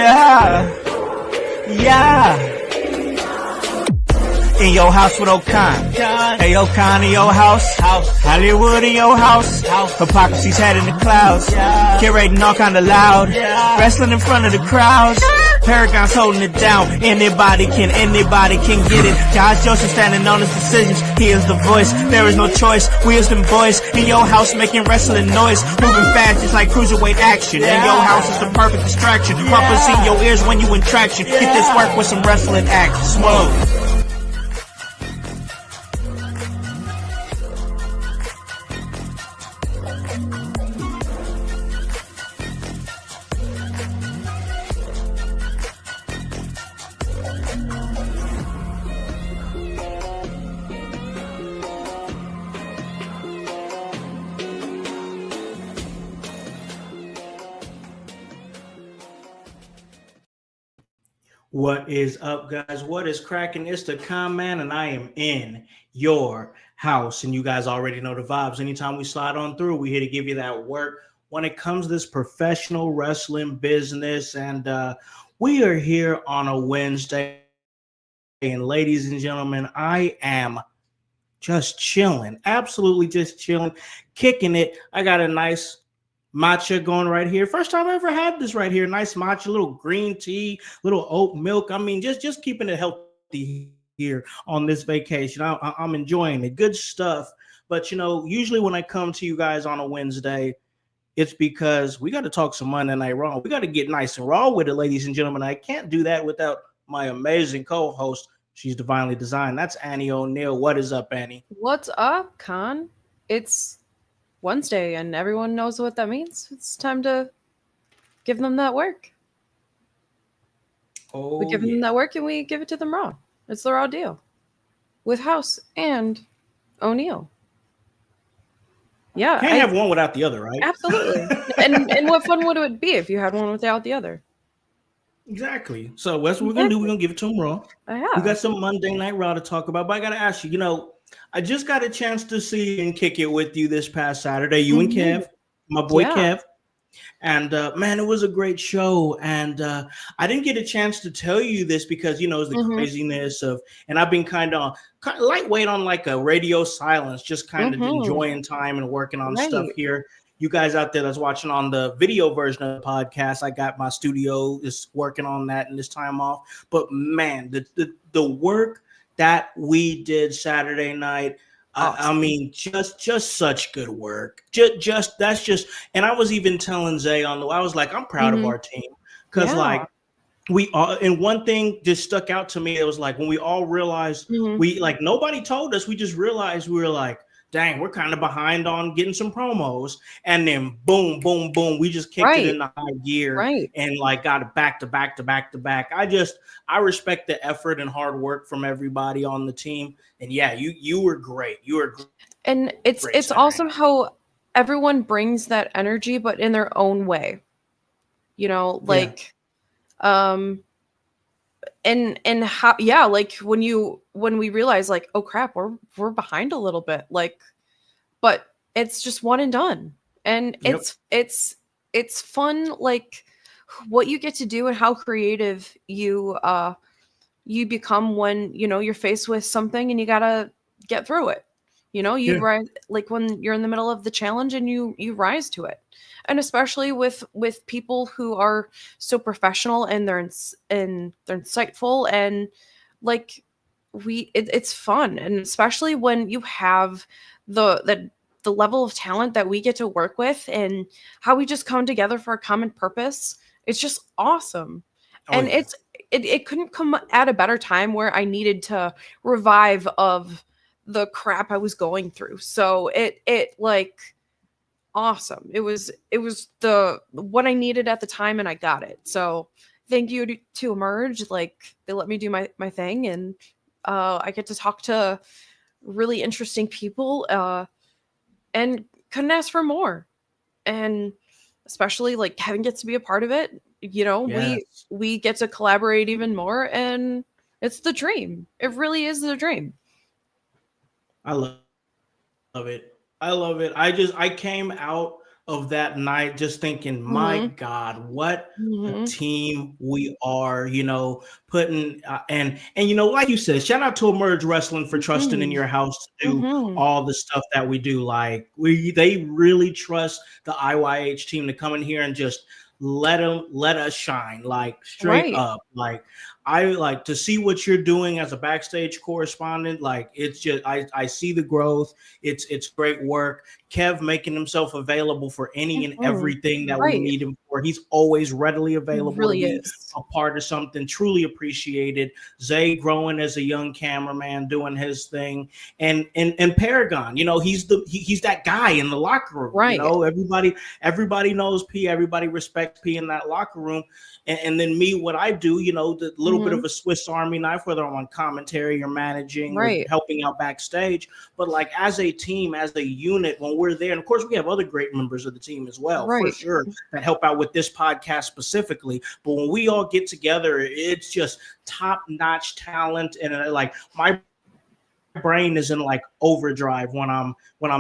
Yeah. In your house with O'Con. Hey, O'Con in your house. Hollywood in your house. Hypocrisy's head in the clouds. Curating all kind of loud. Wrestling in front of the crowds. Paragon's holding it down. Anybody can get it. Josh Joseph standing on his decisions. He is the voice. There is no choice. We as them boys in your house making wrestling noise. Moving fast just like cruiserweight action. In your house is the perfect distraction. Rumpus in your ears when you in traction. Get this work with some wrestling action. Smooth. What is up, guys? What is cracking? It's the Con Man, and I am in your house. And you guys already know the vibes. Anytime we slide on through, we're here to give you that work when it comes to this professional wrestling business. And we are here on a Wednesday. And ladies and gentlemen, I am just chilling, absolutely just chilling, kicking it. I got a nice matcha going right here. First time I ever had this right here. Nice matcha, little green tea, little oat milk. I mean, just keeping it healthy here on this vacation. I'm enjoying it. Good stuff. But, you know, usually when I come to you guys on a Wednesday, it's because we got to talk some Monday Night Raw. We got to get nice and raw with it, ladies and gentlemen. I can't do that without my amazing co-host. She's divinely designed. That's Annie O'Neill. What is up, Annie? What's up, Con? It's Wednesday, and everyone knows what that means. It's time to give them that work. We give them that work, and we give it to them raw. It's the raw deal with Howse and O'Neill. Yeah, can't have one without the other, right? Absolutely. and what fun would it be if you had one without the other? Exactly. So that's what we're gonna do. We're gonna give it to them raw. We got some Monday Night Raw to talk about, but I gotta ask you. You know, I just got a chance to see and kick it with you this past Saturday. You and Kev, my boy Kev, and man, it was a great show. And I didn't get a chance to tell you this because you know it's the craziness of, and I've been kind of lightweight on like a radio silence, just kind of enjoying time and working on stuff here. You guys out there that's watching on the video version of the podcast, I got my studio is working on that in this time off. But man, the work that we did Saturday night, I mean, just such good work. Just that's just, and I was even telling Zay I was like, I'm proud of our team because like we all, and one thing just stuck out to me. It was like when we all realized we like nobody told us, we just realized we were like, dang, we're kind of behind on getting some promos, and then boom, boom, boom, we just kicked it in the high gear and like got it back to back to back to back. I respect the effort and hard work from everybody on the team, and yeah, you were great. You were great. And it's awesome how everyone brings that energy, but in their own way. You know, like, and how like when we realize like, oh crap, we're behind a little bit, like, but it's just one and done, and it's fun, like what you get to do and how creative you become when you know you're faced with something and you gotta get through it. You know, you rise, like when you're in the middle of the challenge and you rise to it. And especially with people who are so professional and they're insightful and like it's fun. And especially when you have the level of talent that we get to work with and how we just come together for a common purpose. It's just awesome. And it couldn't come at a better time where I needed to revive of the crap I was going through. So it like awesome. It was the what I needed at the time, and I got it. So thank you to Emerge. Like they let me do my thing, and I get to talk to really interesting people, and couldn't ask for more. And especially like Kevin gets to be a part of it. You know, we get to collaborate even more, and it's the dream. It really is the dream. I love it. I love it. I came out of that night, just thinking, my God, what a team we are, putting and like you said, shout out to Emerge Wrestling for trusting in your house to do all the stuff that we do. Like they really trust the IYH team to come in here and just let us shine, like straight up. Like I like to see what you're doing as a backstage correspondent. Like it's just I see the growth. It's great work. Kev making himself available for any and everything that we need him for. He's always readily available to be a part of something. Truly appreciated. Zay growing as a young cameraman, doing his thing, and Paragon. He's that guy in the locker room. Right. Everybody knows P. Everybody respects P in that locker room. And then me, what I do, the little bit of a Swiss Army knife, whether I'm on commentary or managing or helping out backstage. But like as a team, as a unit, when we're there, and of course we have other great members of the team as well, for sure, that help out with this podcast specifically. But when we all get together, it's just top-notch talent, and like my brain is in like overdrive when I'm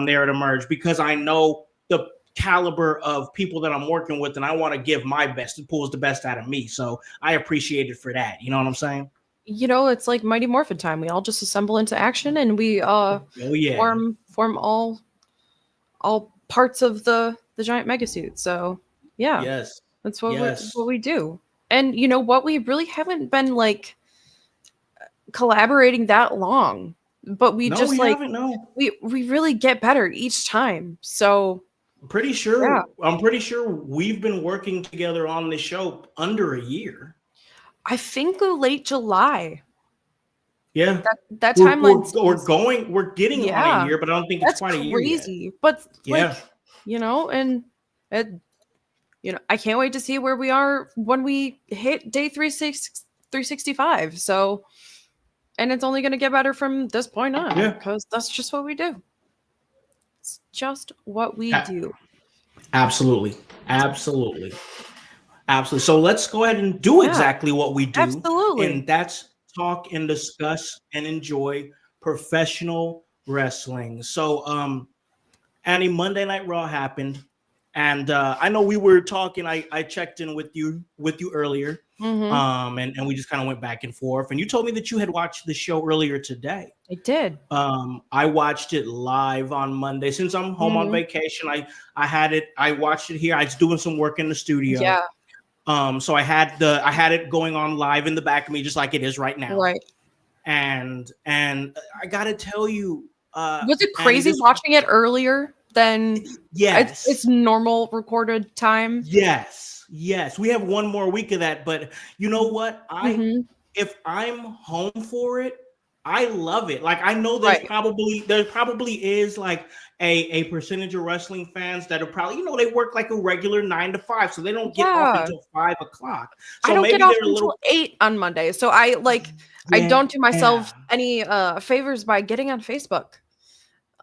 there at Emerge, because I know the caliber of people that I'm working with, and I want to give my best. It pulls the best out of me, so I appreciate it for that. You know what I'm saying? It's like Mighty Morphin time. We all just assemble into action, and we form all parts of the giant mega suit. So that's what we do. And you know what? We really haven't been like collaborating that long, but we really get better each time. So I'm pretty sure we've been working together on this show under a year. I think late July. Yeah, that timeline. We're getting on a year, but I don't think it's quite a year yet. But and I can't wait to see where we are when we hit day 365. So, and it's only going to get better from this point on, because that's just what we do. It's just what we do. Absolutely. So let's go ahead and do exactly what we do. Absolutely. And that's talk and discuss and enjoy professional wrestling. So, Annie, Monday Night Raw happened. And I know we were talking. I checked in with you earlier, and we just kind of went back and forth. And you told me that you had watched the show earlier today. I did. I watched it live on Monday. Since I'm home on vacation, I watched it here. I was doing some work in the studio. Yeah. So I had it going on live in the back of me, just like it is right now. Right. And I gotta tell you, was it crazy watching it earlier than it's normal recorded time? Yes. We have one more week of that, but you know what? If I'm home for it, I love it. Like I know there probably is like a percentage of wrestling fans that are probably, they work like a regular 9 to 5, so they don't get off until 5 o'clock. So I don't maybe get off they're until 8 on Monday. So I don't do myself any favors by getting on Facebook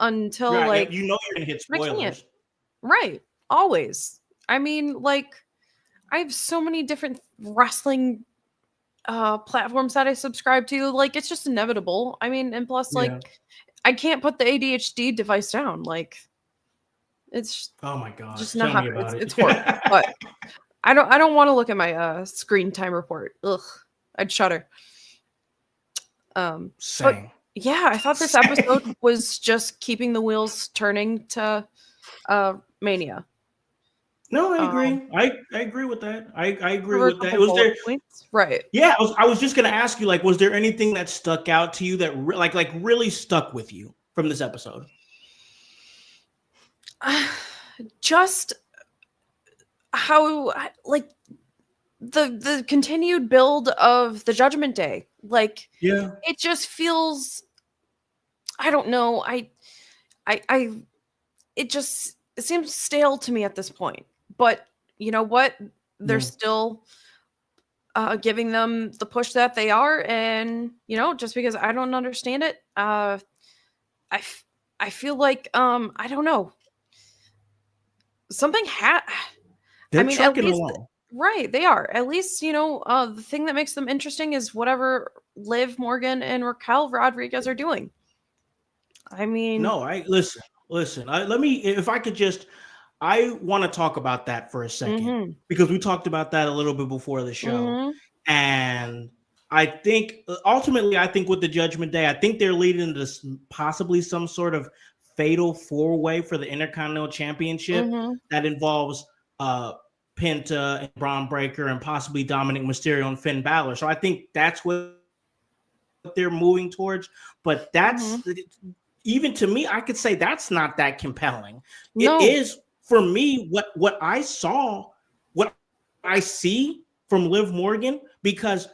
until you're gonna hit spoilers. Right. Always. I mean, like, I have so many different wrestling platforms that I subscribe to. Like, it's just inevitable. I mean, and plus, I can't put the ADHD device down. Like, it's oh my god, just not how it's horrible. But I don't want to look at my screen time report. Ugh, I'd shudder. Same. But yeah, I thought this episode was just keeping the wheels turning to Mania. No, I agree. I agree with that. I agree with that. Was there points? Right? Yeah, I was just gonna ask you, like, was there anything that stuck out to you that really stuck with you from this episode? Just how the continued build of the Judgment Day. Like, it just feels, I don't know. It seems stale to me at this point. But you know what? They're still giving them the push that they are, and just because I don't understand it, I feel like I don't know. Something They're trucking along. Right, they are. At least, the thing that makes them interesting is whatever Liv Morgan and Raquel Rodriguez are doing. I mean, no, listen. Let me, if I could just, I want to talk about that for a second because we talked about that a little bit before the show. And I think ultimately, I think with the Judgment Day, I think they're leading to possibly some sort of fatal four-way for the Intercontinental Championship that involves Penta and Braun Breaker and possibly Dominic Mysterio and Finn Balor. So I think that's what they're moving towards. But that's even to me, I could say that's not that compelling. No. It is for me what I saw, what I see from Liv Morgan, because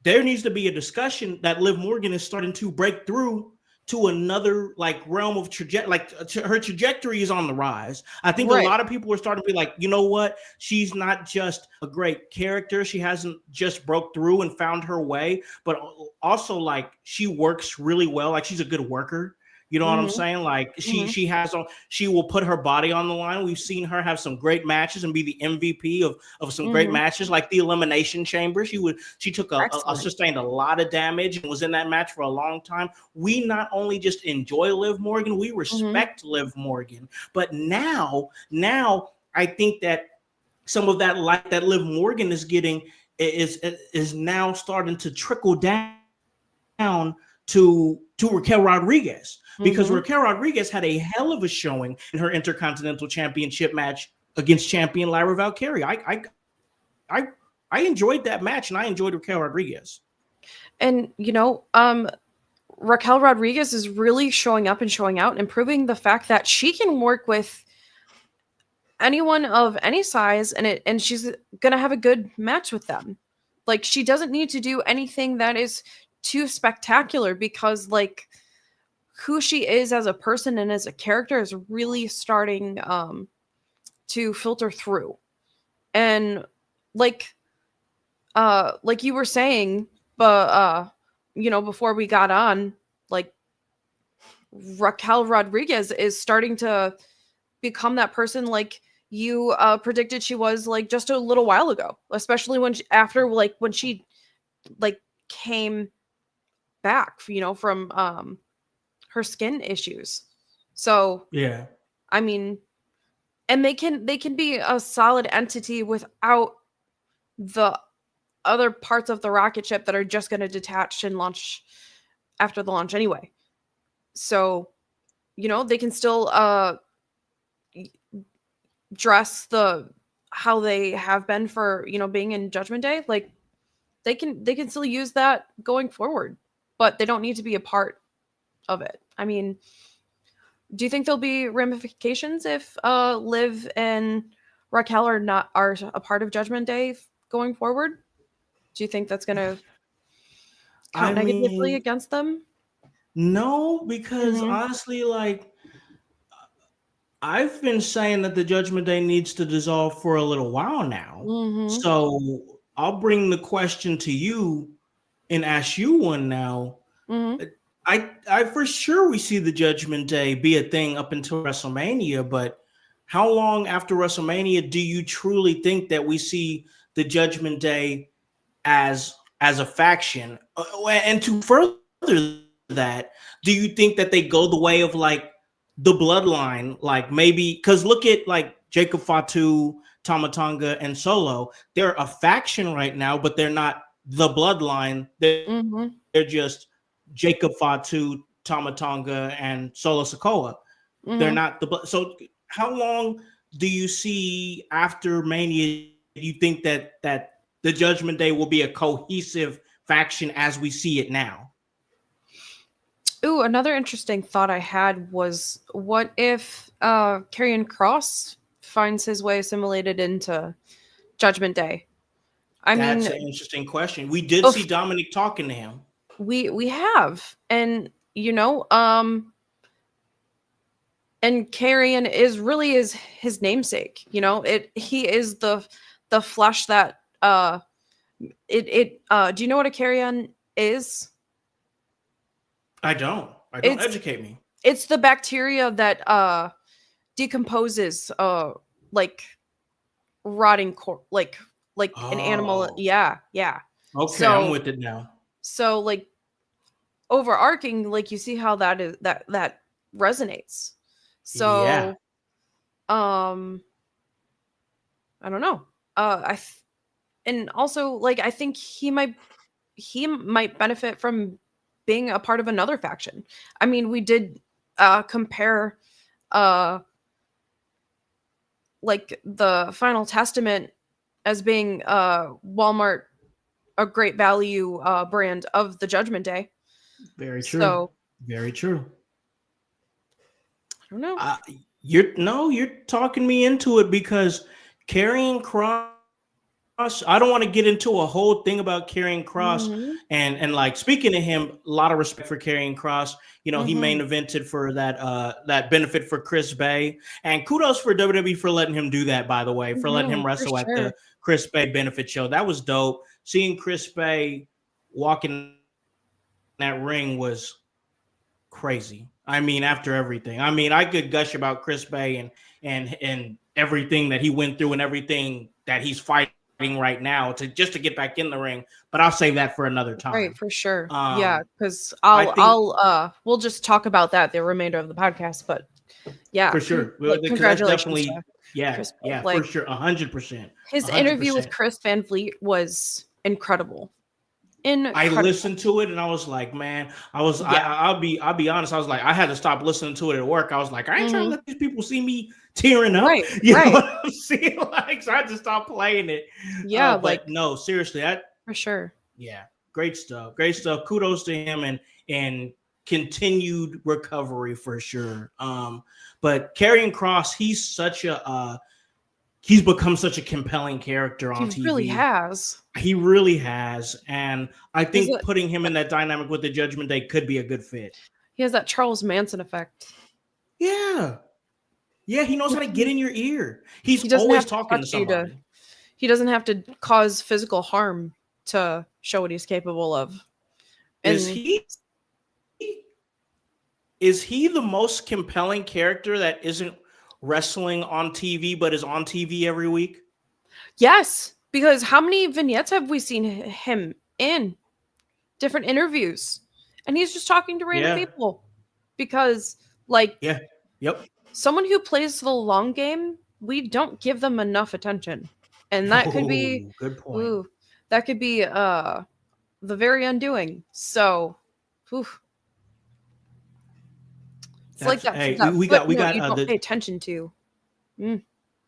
there needs to be a discussion that Liv Morgan is starting to break through to another like realm of trajectory. Like her trajectory is on the rise. I think a lot of people are starting to be like, you know what? She's not just a great character. She hasn't just broke through and found her way, but also like she works really well. Like she's a good worker. You know what I'm saying? Like she will put her body on the line. We've seen her have some great matches and be the MVP of some great matches, like the Elimination Chamber. She took sustained a lot of damage and was in that match for a long time. We not only just enjoy Liv Morgan, we respect Liv Morgan. But now I think that some of that light that Liv Morgan is getting is now starting to trickle down to Raquel Rodriguez, because Raquel Rodriguez had a hell of a showing in her Intercontinental Championship match against champion Lyra Valkyria. I enjoyed that match, and I enjoyed Raquel Rodriguez. And Raquel Rodriguez is really showing up and showing out and proving the fact that she can work with anyone of any size, and she's gonna have a good match with them. Like, she doesn't need to do anything that is too spectacular, because like who she is as a person and as a character is really starting to filter through. And like you were saying, but before we got on, like Raquel Rodriguez is starting to become that person like you predicted she was like just a little while ago, especially when she came back, from her skin issues. So yeah, I mean, and they can be a solid entity without the other parts of the rocket ship that are just going to detach and launch after the launch anyway. So, they can still dress how they have been for, being in Judgment Day. Like they can still use that going forward, but they don't need to be a part of it. I mean, do you think there'll be ramifications if Liv and Raquel are a part of Judgment Day going forward? Do you think that's going to count negatively against them? No, because honestly, like I've been saying that the Judgment Day needs to dissolve for a little while now. So I'll bring the question to you and ask you one now. I for sure we see the Judgment Day be a thing up until WrestleMania, but how long after WrestleMania do you truly think that we see the Judgment Day as a faction? And to further that, do you think that they go the way of like the Bloodline? Like maybe because look at like Jacob Fatu, Tama Tonga, and Solo. They're a faction right now, but they're not the Bloodline. They're just Jacob Fatu, Tama Tonga, and Solo Sikoa. They're not so how long do you see after Mania do you think that the Judgment Day will be a cohesive faction as we see it now? Ooh, another interesting thought I had was, what if Karrion Kross finds his way assimilated into Judgment Day? That's an interesting question. We did see Dominic talking to him. We have, and and Karrion is his namesake. He is the flesh that do you know what a Karrion is? I don't. Educate me. It's the bacteria that decomposes like rotting like an animal. Yeah. Okay, so, I'm with it now. So like overarching, like you see how that is that resonates. So I don't know. And also like I think he might benefit from being a part of another faction. I mean, we did compare uh like the Final Testament as being Walmart, a great value brand of the Judgment Day. Very true. So Very true. I don't know. You're talking me into it because carrying Cross. I don't want to get into a whole thing about carrying Cross Mm-hmm. and like speaking to him, a lot of respect for carrying Cross. You know, he Mm-hmm. main evented for that benefit for Chris Bay, and kudos for WWE for letting him do that. By the way, for letting Mm-hmm. him For wrestle at sure. the Chris Bay benefit show, that was dope. Seeing Chris Bay walking that ring was crazy. I mean, after everything, I mean, I could gush about Chris Bay and everything that he went through and everything that he's fighting right now to get back in the ring, but I'll save that for another Right, time. for sure. Yeah, because I think we'll just talk about that the remainder of the podcast. But yeah, for sure, because that's congratulations definitely to yeah, Chris Bay. yeah, for Like sure, 100%, his interview with 100%. Chris Van Vliet was incredible. I Incredible. listened to it and I was like, man, Yeah. I'll be honest. I was like, I had to stop listening to it at work. I was like, I ain't trying to Hmm. let these people see me tearing up. Right. You know Right. what I'm saying? Like, so I just stopped playing it. Yeah. Like But no, seriously, for sure. yeah, great stuff. Great stuff. Kudos to him and continued recovery for sure. But Karrion Kross, he's become such a compelling character on He really TV. has. He really has, and I He's think putting him in that dynamic with the Judgment Day could be a good fit. he has that Charles Manson effect. Yeah, yeah, he knows how to get in your ear. He's He doesn't always have to talking to touch you to. somebody. He doesn't have to cause physical harm to show what he's capable of. Is And he the most compelling character that isn't wrestling on TV but is on TV every week? yes, because how many vignettes have we seen him in? Different interviews. And he's just talking to random Yeah, people. Because, like, yeah, yep. someone who plays the long game, we don't give them enough attention. And that could be, Oh, good point. ooh, that could be the very undoing. So, oof. It's like that, Hey, that we footnote got you don't pay the attention to. Mm.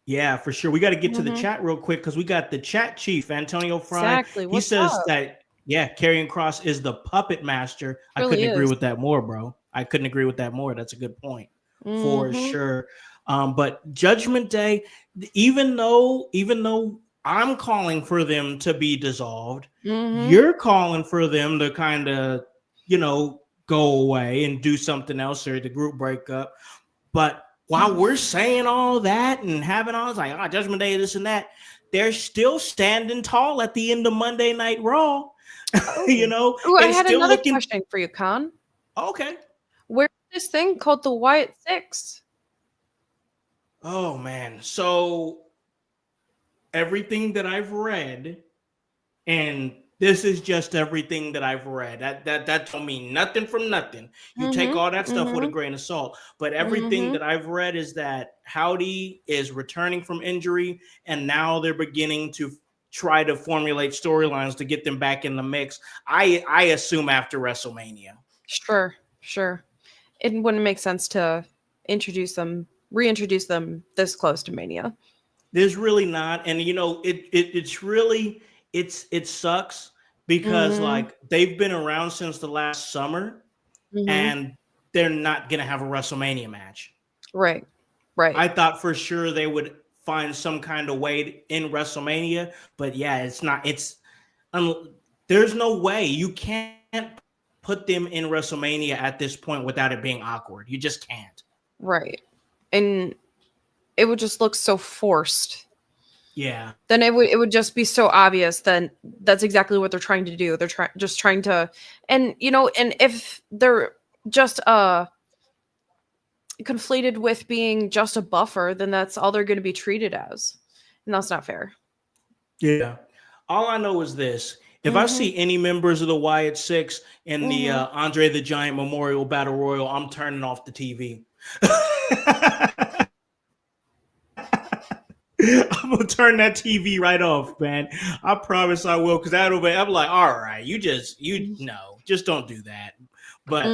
yeah, for sure. We got to get to the Mm-hmm. chat real quick because we got the chat chief, Antonio Fry. Exactly. He What's says up? that, yeah, Karrion Kross is the puppet master. I Really couldn't agree is. with that more, bro. I couldn't agree with that more. That's a good point for Mm-hmm. sure. But Judgment Day, even though I'm calling for them to be dissolved, Mm-hmm. you're calling for them to kind of, go away and do something else or the group break up. But while we're saying all that and having all this like, Judgment Day, this and that, they're still standing tall at the end of Monday Night Raw, Oh, I and had still another looking question for you, Con. okay. Where's this thing called the Wyatt Six? Oh man. So everything that I've read, and this is just everything that I've read. That don't mean nothing from nothing. You take all that stuff with a grain of salt. But everything that I've read is that Howdy is returning from injury, and now they're beginning to try to formulate storylines to get them back in the mix. I assume after WrestleMania. Sure. It wouldn't make sense to reintroduce them this close to Mania. There's really not, and it sucks because like they've been around since the last summer, and they're not gonna have a WrestleMania match. Right. I thought for sure they would find some kind of way in WrestleMania, but yeah, it's not. There's no way you can't put them in WrestleMania at this point without it being awkward. You just can't. Right. And it would just look so forced. Yeah. Then it would just be so obvious. Then that's exactly what they're trying to do. They're trying to, and and if they're just conflated with being just a buffer, then that's all they're going to be treated as, and that's not fair. Yeah. All I know is this. If I see any members of the Wyatt Six in the Andre the Giant Memorial Battle Royal, I'm turning off the TV. I'm gonna turn that TV right off, man. I promise I will, because that'll be. I'm like, all right, just don't do that. But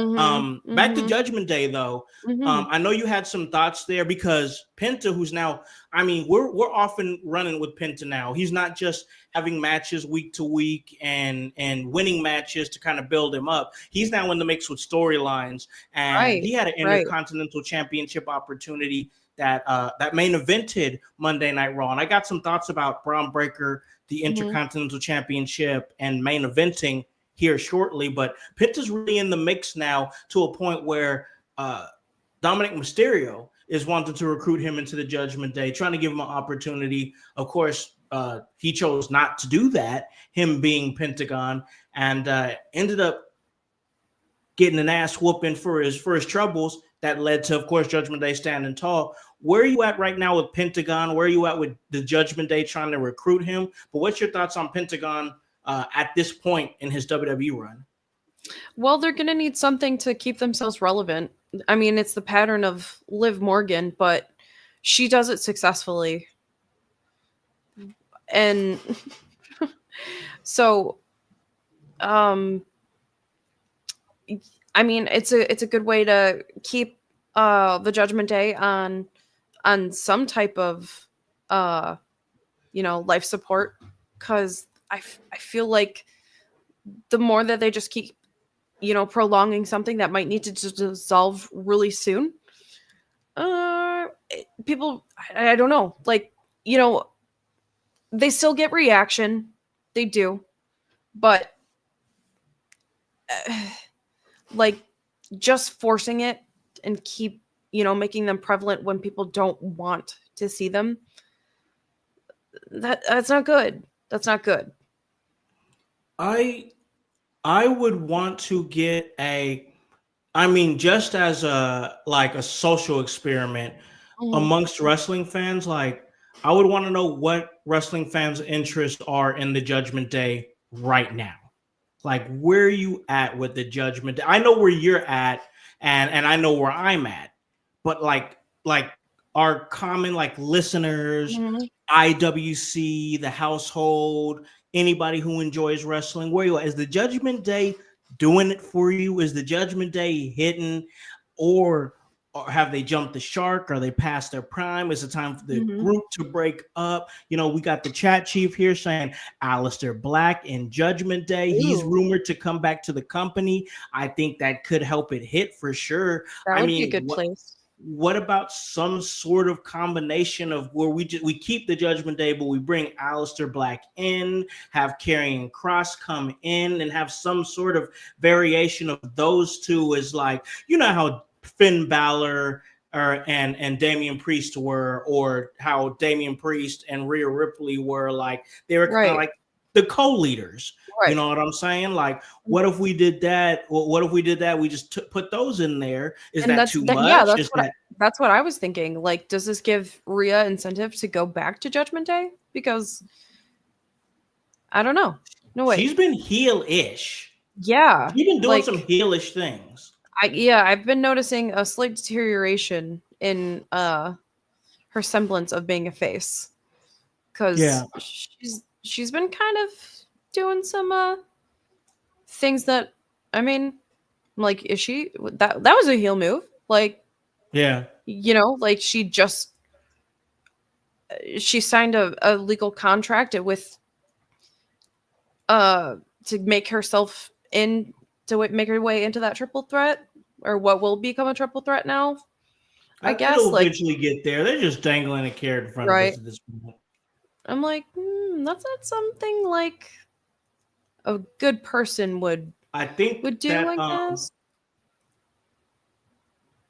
back to Judgment Day though. I know you had some thoughts there because Penta, who's now, I mean, we're often running with Penta now. He's not just having matches week to week and winning matches to kind of build him up. He's now in the mix with storylines, and he had an Intercontinental Championship opportunity that main evented Monday Night Raw. And I got some thoughts about Braun Breaker, the Intercontinental Championship, and main eventing here shortly. But Penta's really in the mix now to a point where Dominic Mysterio is wanting to recruit him into the Judgment Day, trying to give him an opportunity. Of course, he chose not to do that, him being Pentagon, and ended up getting an ass whooping for his troubles. That led to, of course, Judgment Day standing tall. Where are you at right now with Pentagon? Where are you at with the Judgment Day trying to recruit him? But what's your thoughts on Pentagon at this point in his WWE run? Well, they're going to need something to keep themselves relevant. I mean, it's the pattern of Liv Morgan, but she does it successfully. And so, I mean, it's a good way to keep the Judgment Day on some type of life support, because I feel like the more that they just keep prolonging something that might need to dissolve really soon, people, I don't know, like, they still get reaction, they do, but like, just forcing it and keep making them prevalent when people don't want to see them, that's not good. That's not good. I would want to get just as a social experiment amongst wrestling fans, like, I would want to know what wrestling fans' interests are in the Judgment Day right now. Like, where are you at with the Judgment Day? I know where you're at, and I know where I'm at, but like our common listeners, IWC, the household, anybody who enjoys wrestling, where you at? Is the Judgment Day doing it for you? Is the Judgment Day hitting, or have they jumped the shark? Are they past their prime? Is it time for the group to break up? We got the chat chief here saying Aleister Black in Judgment Day. Ooh. He's rumored to come back to the company. I think that could help it hit for sure. That would be a good place. What about some sort of combination of where we keep the Judgment Day, but we bring Aleister Black in, have Karrion Kross come in, and have some sort of variation of those two, as like, how Finn Balor and Damian Priest were, or how Damian Priest and Rhea Ripley were, like, they were kind of like the co-leaders. Right. You know what I'm saying? Like, what if we did that? What if we did that? We just put those in there. Is that too much? Yeah, that's what I was thinking. Like, does this give Rhea incentive to go back to Judgment Day? Because I don't know. No way. She's been heel-ish. Yeah. She's been doing some heelish things. I've been noticing a slight deterioration in her semblance of being a face, because she's been kind of doing some things that, I mean, like, is she that was a heel move? Like, like, she signed a legal contract with to make herself make her way into that triple threat, or what will become a triple threat now. I guess it'll eventually get there. They're just dangling a carrot in front of us at this point. I'm like, that's not something like a good person would do, I guess.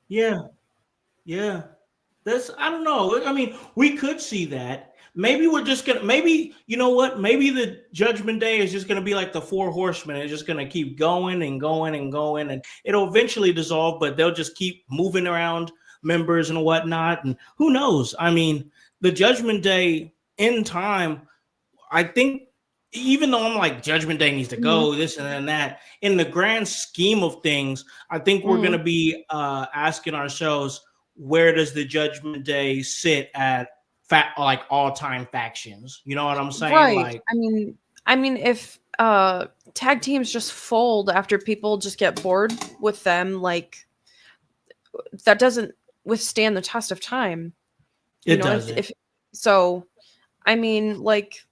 Yeah. That's, I don't know. I mean, we could see that. Maybe we're just gonna. Maybe, you know what? Maybe the Judgment Day is just gonna be like the Four Horsemen. It's just gonna keep going and going and going, and it'll eventually dissolve. But they'll just keep moving around members and whatnot. And who knows? I mean, the Judgment Day in time, I think, even though I'm like, Judgment Day needs to go, this and that, in the grand scheme of things, I think we're gonna be asking ourselves, where does the Judgment Day sit at like all-time factions. You know what I'm saying? Right. Like, I mean, if tag teams just fold after people just get bored with them, like that doesn't withstand the test of time. You it know, doesn't. if so, I mean, like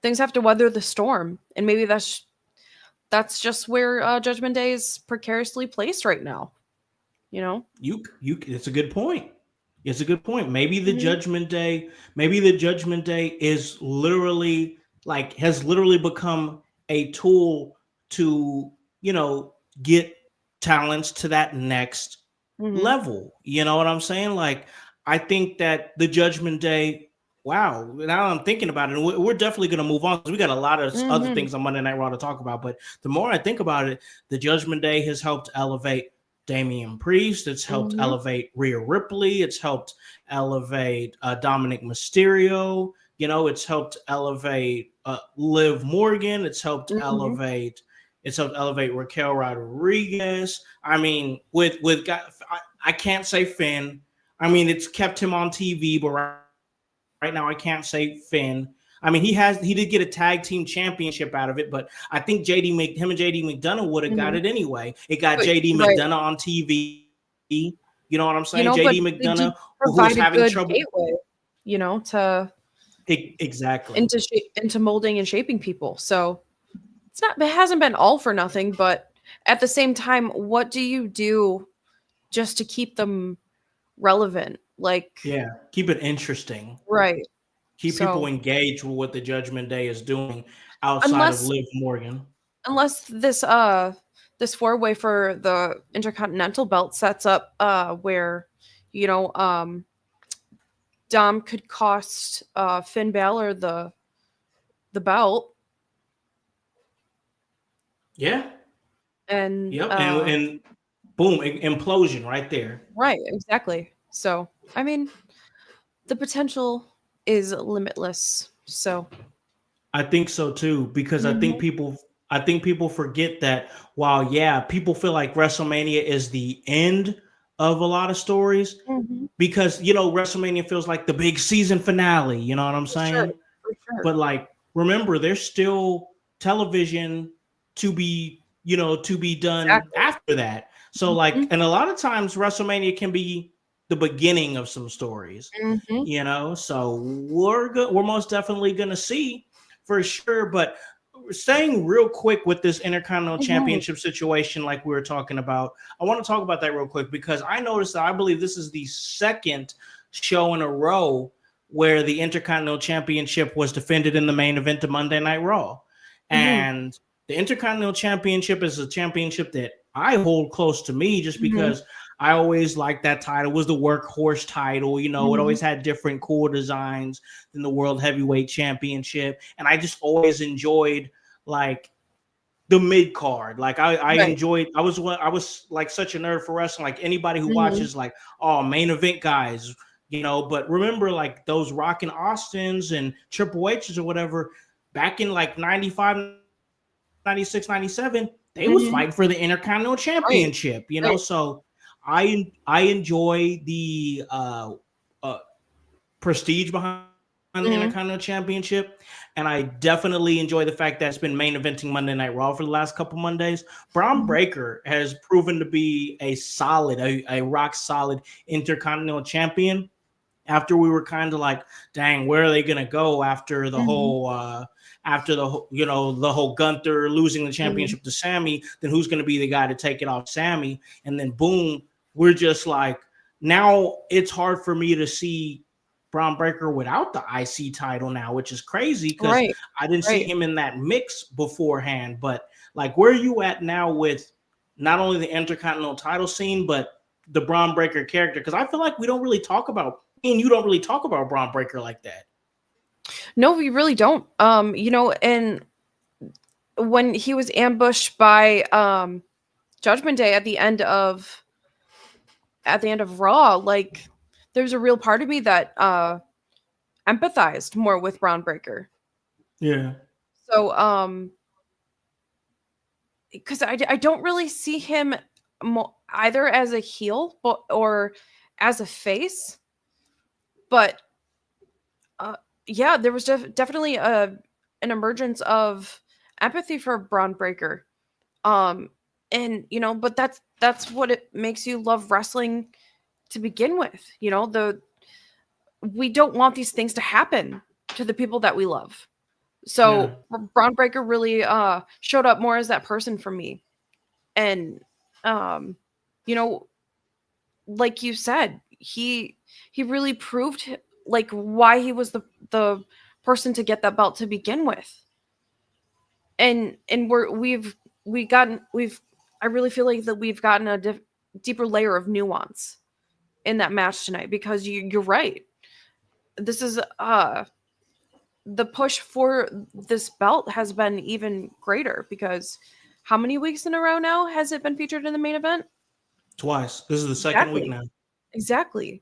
things have to weather the storm, and maybe that's just where Judgment Day is precariously placed right now. You know, it's a good point. It's a good point. Mhm. Maybe the Judgment Day is literally like has literally become a tool to, get talents to that next Mhm. level. You know what I'm saying? Like, I think that the Judgment Day, wow, now I'm thinking about it, and we're definitely going to move on because we got a lot of other Mhm. things on Monday Night Raw to talk about. But the more I think about it, the Judgment Day has helped elevate Damian Priest. It's helped Mhm. elevate Rhea Ripley. It's helped elevate Dominic Mysterio. It's helped elevate Liv Morgan. Mhm. It's helped elevate Raquel Rodriguez. I mean, with I can't say Finn. I mean, it's kept him on TV, but right now I can't say Finn. I mean, he did get a tag team championship out of it, but I think him and JD McDonough would have got Mhm. it anyway. It got But JD right. McDonough on TV. You know what I'm You saying? know, but JD they did McDonough, who was provide a having good trouble. gateway, to Exactly. into molding and shaping people. So it hasn't been all for nothing, but at the same time, what do you do just to keep them relevant? Like, Yeah. Keep it interesting. right. Keep people So engaged with what the Judgment Day is doing outside of unless Liv Morgan. this four-way for the Intercontinental belt sets up where, you know, Dom could cost Finn Balor the belt. Yeah. And Yep. And boom, implosion right there. right, exactly. So I mean, the potential is limitless. So I think so too, because Mhm. I think people forget that while yeah, people feel like WrestleMania is the end of a lot of stories Mhm. because WrestleMania feels like the big season finale, you know what I'm For sure, saying? for sure. But like remember there's still television to be done Exactly. after that. So like Mhm. and a lot of times WrestleMania can be the beginning of some stories, Mhm. so we're most definitely going to see for sure. But staying real quick with this Intercontinental Mhm. Championship situation, like we were talking about, I want to talk about that real quick because I noticed that I believe this is the second show in a row where the Intercontinental Championship was defended in the main event of Monday Night Raw. Mhm. And the Intercontinental Championship is a championship that I hold close to me just Mhm. because I always liked that title. It was the workhorse title. It Mhm. always had different cool designs than the World Heavyweight Championship. And I just always enjoyed like the mid card. Like I Right. enjoyed. I was like such a nerd for wrestling. Like anybody who Mhm. watches, like main event guys. But remember, like those Rockin' Austins and Triple H's or whatever, back in like 95, 96, 97, they was Mhm. fighting for the Intercontinental Right. Championship. Right. So I enjoy the uh, prestige behind the Mhm. Intercontinental Championship. And I definitely enjoy the fact that it's been main eventing Monday Night Raw for the last couple Mondays. Braun Mhm. Breaker has proven to be a rock solid Intercontinental Champion. After we were kind of like, dang, where are they gonna go after the Mhm. whole the whole Gunther losing the Mhm. championship to Sammy, then who's gonna be the guy to take it off Sammy? And then boom, we're just like, now it's hard for me to see Braun Breaker without the IC title now, which is crazy because Right. I didn't see Right. him in that mix beforehand. But like, where are you at now with not only the Intercontinental title scene, but the Braun Breaker character? Because I feel like we don't really talk about, and you don't really talk about Braun Breaker like that. No, we really don't. And when he was ambushed by Judgment Day at the end of Raw, like there's a real part of me that empathized more with Braun Breaker. Yeah. So because I don't really see him either as a heel or as a face, but yeah, there was definitely an emergence of empathy for Braun Breaker. And but that's what it makes you love wrestling to begin with. We don't want these things to happen to the people that we love. Yeah. So Braun Breaker really showed up more as that person for me. And um you know like you said, he really proved like why he was the person to get that belt to begin with. And we've I really feel like that we've gotten a deeper layer of nuance in that match tonight, because you're right. This is the push for this belt has been even greater, because how many weeks in a row now has it been featured in the main event? Twice. This is the second week Exactly. now. Exactly.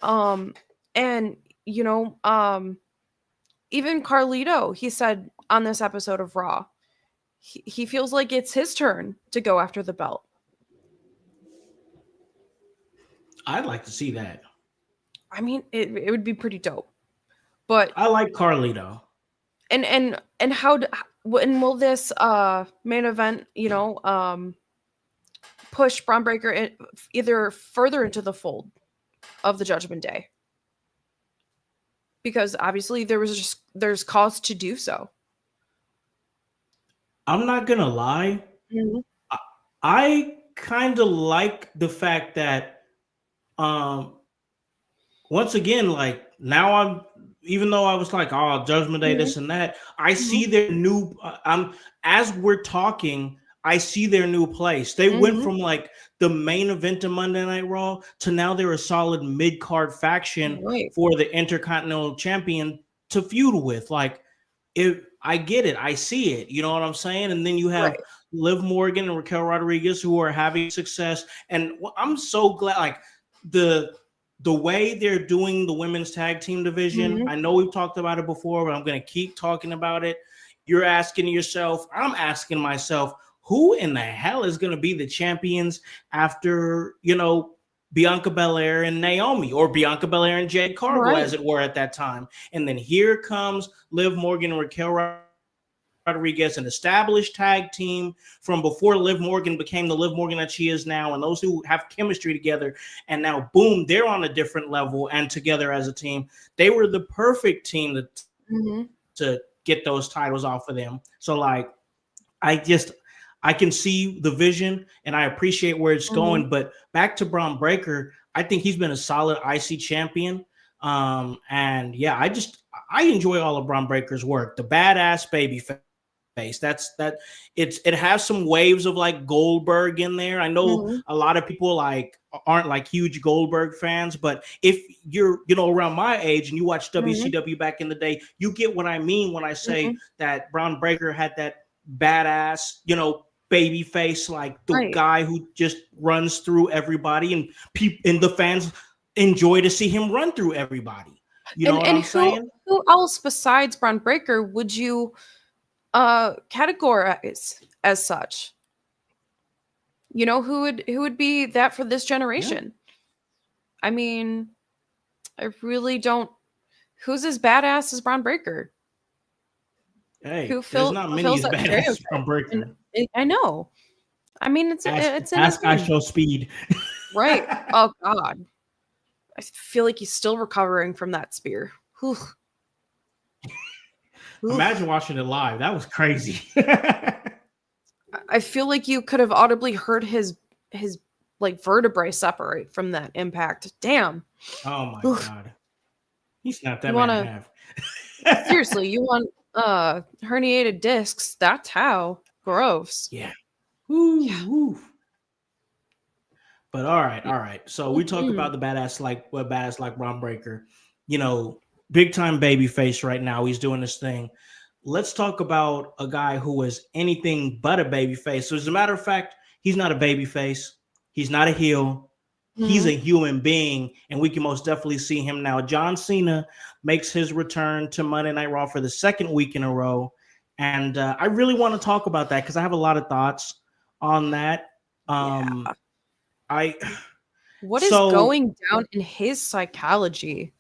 Um and you know, even Carlito, he said on this episode of Raw, he feels like it's his turn to go after the belt. I'd like to see that. I mean, it would be pretty dope. But I like Carlito. and how when will this main event, push Braun Breaker either further into the fold of the Judgment Day? Because obviously there's cause to do so. I'm not gonna lie. Mhm. I kind of like the fact that um once again, like now I'm, even though I was like, oh, Judgment Day, Mhm. this and that, I Mhm. see their new. I'm as we're talking, I see their new place. They went Mhm. from like the main event of Monday Night Raw to now they're a solid mid card faction Right. for the Intercontinental Champion to feud with. Like, if I get it, I see it. You know what I'm saying? And then you have Right. Liv Morgan and Raquel Rodriguez who are having success, and I'm so glad. Like the the way they're doing the women's tag team division. Mhm. I know we've talked about it before, but I'm going to keep talking about it. You're asking yourself, I'm asking myself, who in the hell is going to be the champions after, Bianca Belair and Naomi, or Bianca Belair and Jade Cargill, Right. as it were, at that time? And then here comes Liv Morgan and Raquel Rodriguez, an established tag team from before Liv Morgan became the Liv Morgan that she is now, and those who have chemistry together. And now, boom, they're on a different level and together as a team. They were the perfect team Mhm. to get those titles off of them. So, like, I can see the vision and I appreciate where it's Mhm. going. But back to Braun Breaker, I think he's been a solid IC champion. And yeah, I enjoy all of Braun Breaker's work. The badass baby face. It has some waves of like Goldberg in there. I know Mhm. a lot of people like aren't like huge Goldberg fans, but if you're around my age and you watch Mhm. WCW back in the day, you get what I mean when I say Mhm. that Braun Breaker had that badass, baby face, like the Right. guy who just runs through everybody, and and the fans enjoy to see him run through everybody. You know what And I'm who saying? who else besides Braun Breaker would you categorize as such? Who would be that for this Yeah. generation? I mean, I really don't. Who's as badass as Braun Breaker? Hey, Who there's fill not who many fills as that badass as stereotype? Braun And Breaker. I know. I mean, it's in his Ask name, I show speed. right? Oh God, I feel like he's still recovering from that spear. Whew. Imagine Oof. watching it live. That was crazy. I feel like you could have audibly heard his like vertebrae separate from that impact. Damn. Oh my Oof. god. He snapped You that man in wanna half. seriously, you want herniated discs. That's how. Gross. Yeah. Yeah. Woo. But all right. So we talk Mhm. about the badass like Ron Breaker, big time baby face right now. He's doing this thing. Let's talk about a guy who is anything but a baby face. So as a matter of fact, he's not a baby face. He's not a heel. He's a Mhm. human being, and we can most definitely see him now. John Cena makes his return to Monday Night Raw for the second week in a row, and I really want to talk about that because I have a lot of thoughts on that. Yeah. I What is so going down in his psychology?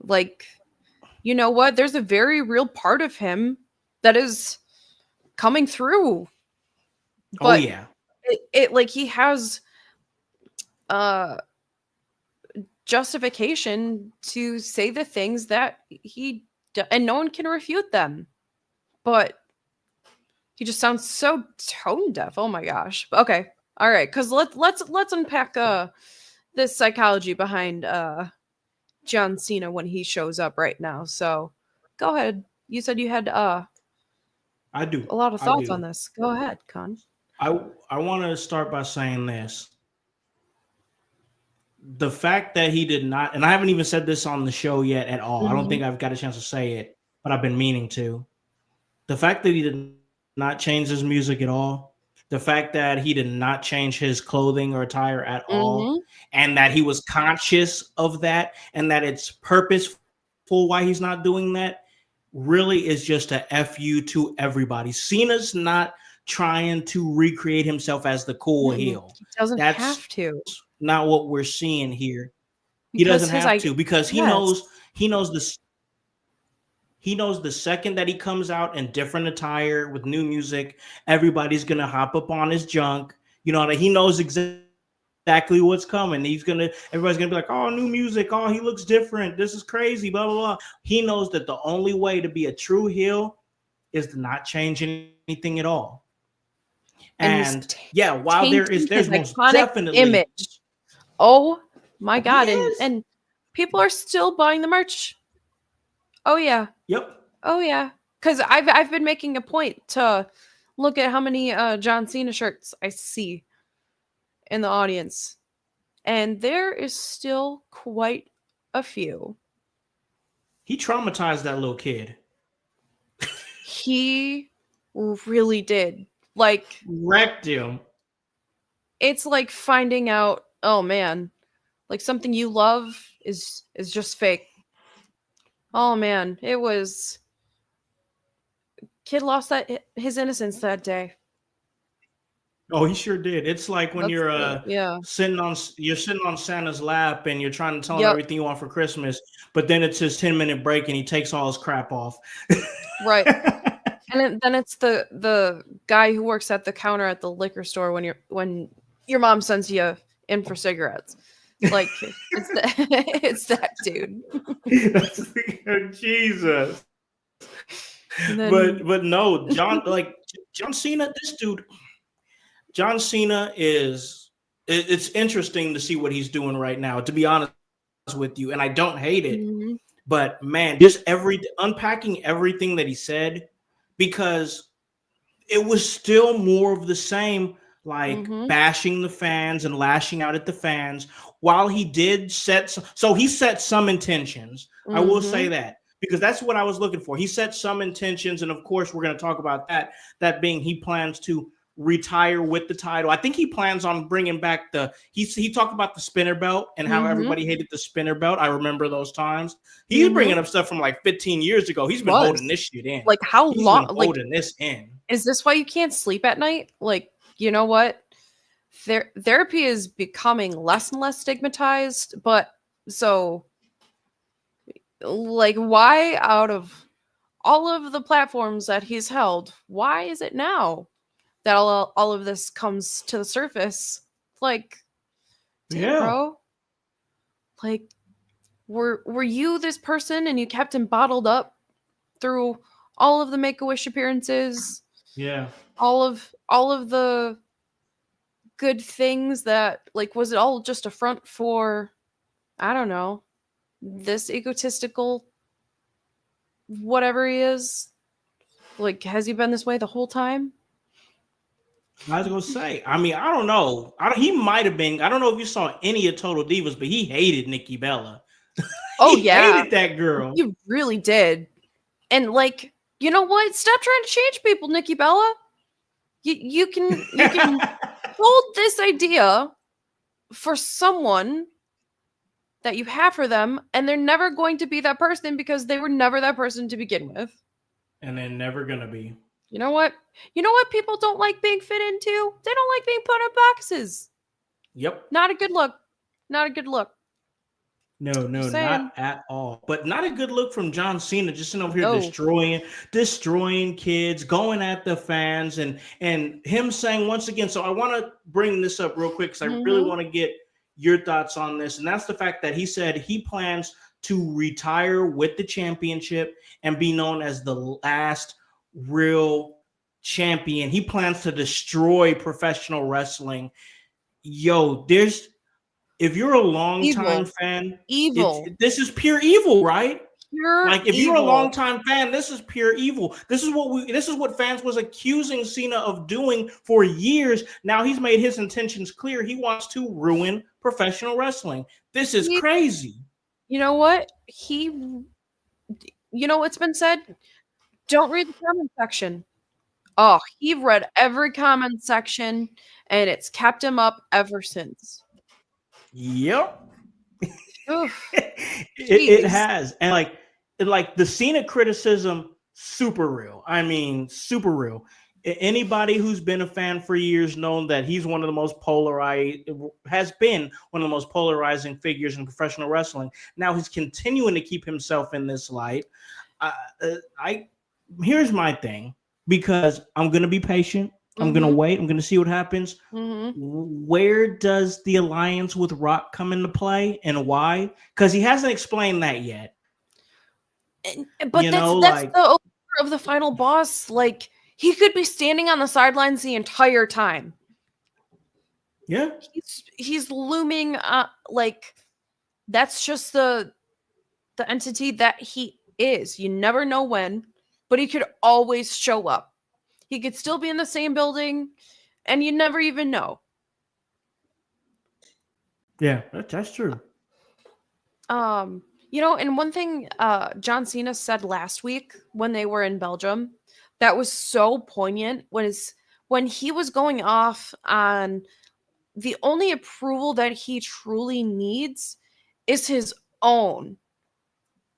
Like, you know what? There's a very real part of him that is coming through. Oh But yeah. it like he has uh justification to say the things that and no one can refute them. But he just sounds so tone deaf. Oh my gosh. Okay. All right, cuz let's unpack this psychology behind John Cena when he shows up right now. So, go ahead. You said you had I do. a lot of I thoughts on do. this. Go ahead, Con. I want to start by saying this. The fact that he did not, and I haven't even said this on the show yet at all. I don't Mm-hmm. think I've got a chance to say it, but I've been meaning to. The fact that he did not change his music at all, the fact that he did not change his clothing or attire at all, Mm-hmm. and that he was conscious of that, and that it's purposeful why he's not doing that, really is just a fu to everybody. Cena's not trying to recreate himself as the cool Mm-mm. heel. He doesn't That's have to not what we're seeing here. He because doesn't his have I to, because yes. he knows the second that he comes out in different attire with new music, everybody's gonna hop up on his junk. You know that he knows exactly what's coming. Everybody's gonna be like, "Oh, new music! Oh, he looks different. This is crazy." Blah blah blah. He knows that the only way to be a true heel is to not change anything at all. And he's And yeah, while tainting there's his most iconic definitely, image. Oh my he god, is. and people are still buying the merch. Oh yeah. Yep. Oh yeah. Cuz I've been making a point to look at how many John Cena shirts I see in the audience. And there is still quite a few. He traumatized that little kid. He really did. Like, Wrecked him. it's like finding out, oh man, like something you love is just fake. Oh man, it was kid lost that his innocence that day. Oh, he sure did. It's like when That's you're yeah. sitting on Santa's lap and you're trying to tell him Yep. everything you want for Christmas, but then it's his 10-minute break and he takes all his crap off. Right. And then it's the guy who works at the counter at the liquor store when your mom sends you in for cigarettes. Like it's it's that dude. Jesus. And then But no, John Cena, this dude, John Cena it's interesting to see what he's doing right now, to be honest with you, and I don't hate it. mhm, But man, just unpacking everything that he said, because it was still more of the same, like mhm, bashing the fans and lashing out at the fans. While he did he set some intentions. I will say mhm, that, because that's what I was looking for. He set some intentions, and of course, we're going to talk about that. That being, he plans to retire with the title. I think he plans on bringing back he talked about the spinner belt and how mhm, everybody hated the spinner belt. I remember those times. He's mhm. bringing up stuff from like 15 years ago. He's been holding Was this shit in. like how He's been long? Like, holding this in. is this why you can't sleep at night? Like, you know what? Therapy is becoming less and less stigmatized, but so like why out of all of the platforms that he's held, why is it now that all of this comes to the surface? Like, damn, Yeah. bro. Like, were you this person and you kept him bottled up through all of the Make-A-Wish appearances, Yeah. all of the good things that, like, was it all just a front for, I don't know, this egotistical whatever he is? Like, has he been this way the whole time? I was gonna say. I mean, I don't know. He might have been. I don't know if you saw any of Total Divas, but he hated Nikki Bella. Oh He yeah, hated that girl. you really did. And like, you know what? Stop trying to change people, Nikki Bella. You can hold this idea for someone that you have for them, and they're never going to be that person because they were never that person to begin with. And they're never gonna be. You know what? You know what people don't like being fit into? They don't like being put in boxes. Yep. Not a good look. Not a good look. No, not at all. But not a good look from John Cena, just sitting over here destroying kids, going at the fans, and him saying once again. So I want to bring this up real quick because I really want to get your thoughts on this, and that's the fact that he said he plans to retire with the championship and be known as the last real champion. He plans to destroy professional wrestling. Yo, if you're a long-time fan, this is pure evil, right? If you're a long-time fan, this is pure evil. This is what fans was accusing Cena of doing for years. Now he's made his intentions clear. He wants to ruin professional wrestling. This is crazy. You know what? What's been said? Don't read the comment section. Oh, he read every comment section, and it's kept him up ever since. Yep. it has. And like the Cena criticism, super real. I mean, super real. Anybody who's been a fan for years known that he's one of the most has been one of the most polarizing figures in professional wrestling. Now he's continuing to keep himself in this light. Here's my thing, because I'm going to be patient. I'm going to wait. I'm going to see what happens. Where does the alliance with Rock come into play and why? Because he hasn't explained that yet. But that's the opener of the final boss. Like, he could be standing on the sidelines the entire time. Yeah. He's looming. That's just the entity that he is. You never know when, but he could always show up. He could still be in the same building, and you never even know. Yeah, that's true. And one thing John Cena said last week when they were in Belgium that was so poignant was when he was going off on the only approval that he truly needs is his own.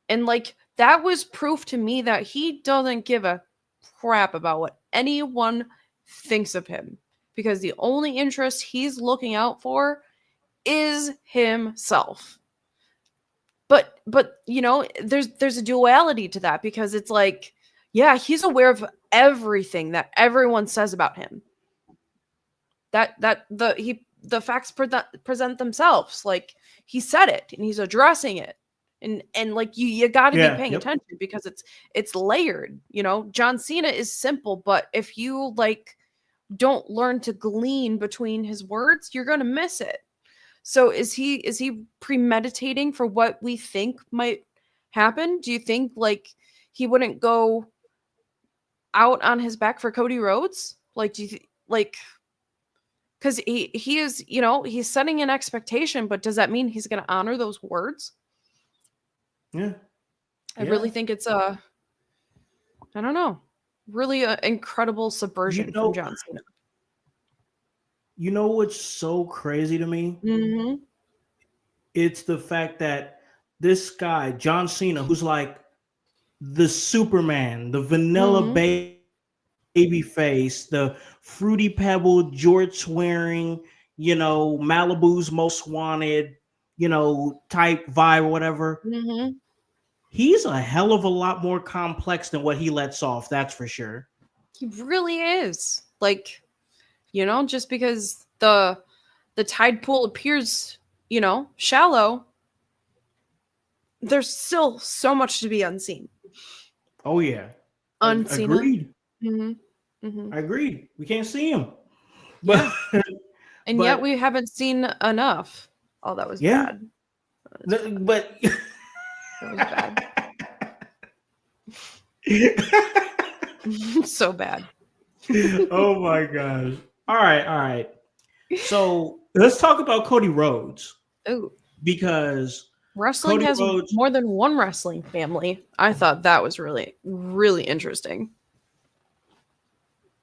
And that was proof to me that he doesn't give a crap about what anyone thinks of him, because the only interest he's looking out for is himself. But there's a duality to that, because it's he's aware of everything that everyone says about him. The facts present themselves. He said it and he's addressing it. And you got to be paying attention, because it's layered. John Cena is simple, but if you don't learn to glean between his words, you're going to miss it. So is he premeditating for what we think might happen? Do you think he wouldn't go out on his back for Cody Rhodes? Do you because he is, he's setting an expectation, but does that mean he's going to honor those words? Yeah. I really think it's I don't know, really an incredible subversion from John Cena. You know what's so crazy to me? Mm-hmm. It's the fact that this guy, John Cena, who's like the Superman, the vanilla baby face, the Fruity Pebble, jorts wearing, Malibu's Most Wanted, type vibe or whatever. Mm-hmm. He's a hell of a lot more complex than what he lets off. That's for sure. He really is. Just because the tide pool appears, shallow, there's still so much to be unseen. Oh yeah. Unseen. Agreed. Mm-hmm. Mm-hmm. I agree. We can't see him. But and yet we haven't seen enough. Oh, that was bad. But that was bad. So bad. Oh my gosh. All right. So let's talk about Cody Rhodes. Ooh. Because wrestling Cody has Rhodes, more than one wrestling family. I thought that was really, really interesting.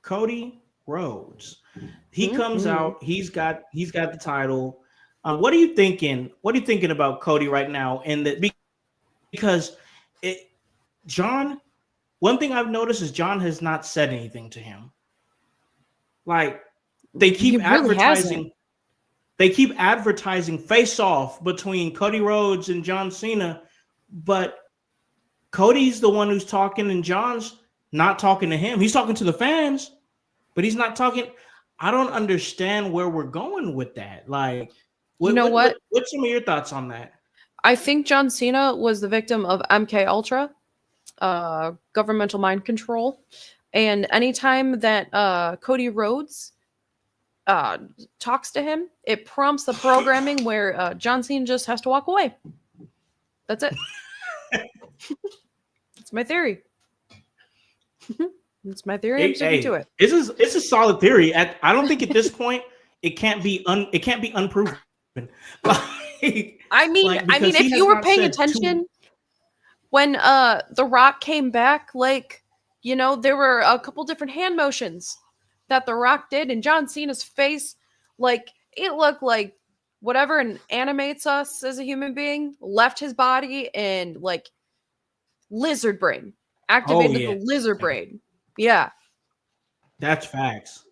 Cody Rhodes. He comes out, he's got the title. What are you thinking? What are you thinking about Cody right now? Because John, one thing I've noticed is John has not said anything to him. They keep advertising. they keep advertising face off between Cody Rhodes and John Cena, but Cody's the one who's talking and John's not talking to him. He's talking to the fans, but he's not talking. I don't understand where we're going with that. Like, what's some of your thoughts on that? I think John Cena was the victim of MK Ultra, governmental mind control. And anytime that Cody Rhodes talks to him, it prompts the programming where John Cena just has to walk away. That's it. That's my theory. That's my theory. I'm sticking to it. It's a solid theory. I don't think at this point it can't be unproven. I mean, if you were paying attention when The Rock came back, like, you know, there were a couple different hand motions that The Rock did, and John Cena's face, like, it looked like whatever animates us as a human being left his body, and like lizard brain activated the lizard brain. Yeah, that's facts.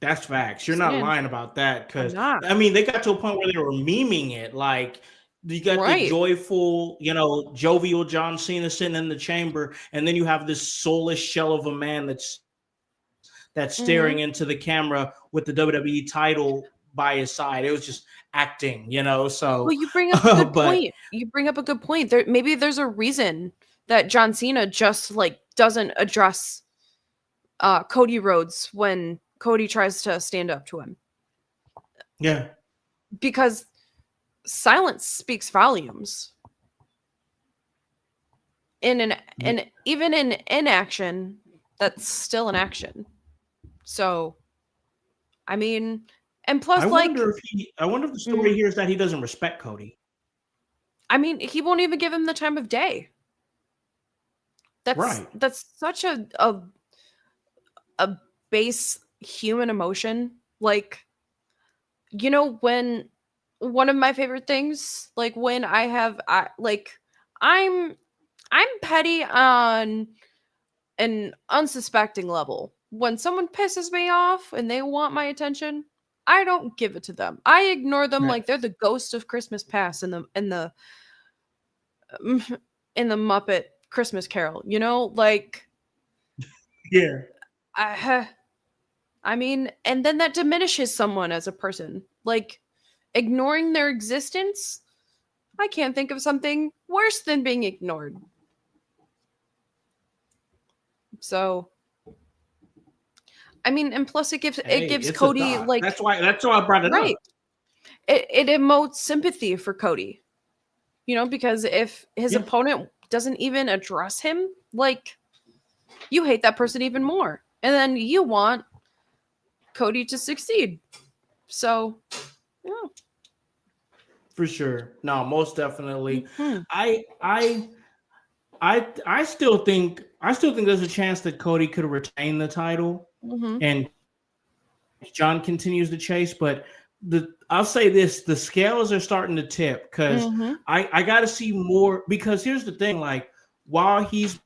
You're not lying about that, because I mean, they got to a point where they were memeing it. Like, you got the joyful, you know, jovial John Cena sitting in the chamber, and then you have this soulless shell of a man that's staring into the camera with the WWE title by his side. It was just acting, you know. So, well, you bring up a good point. You bring up a good point. Maybe there's a reason that John Cena just like doesn't address Cody Rhodes when Cody tries to stand up to him. Yeah, because silence speaks volumes. And even in inaction, that's still an action. So, I mean, and plus, I wonder if the story here is that he doesn't respect Cody. I mean, he won't even give him the time of day. That's such a base human emotion. Like, you know, when one of my favorite things, like when I'm petty on an unsuspecting level. When someone pisses me off and they want my attention, I don't give it to them. I ignore them like they're the ghost of Christmas Past in the Muppet Christmas Carol. You know, like, yeah. I mean, and then that diminishes someone as a person. Like, ignoring their existence, I can't think of something worse than being ignored. So, I mean, and plus it gives Cody, like, that's why I brought it up. It emotes sympathy for Cody. You know, because if his opponent doesn't even address him, like, you hate that person even more. And then you want Cody to succeed. So, yeah. For sure. No, most definitely. I still think there's a chance that Cody could retain the title and John continues the chase, but I'll say this, the scales are starting to tip, because I got to see more, because here's the thing, like, while he's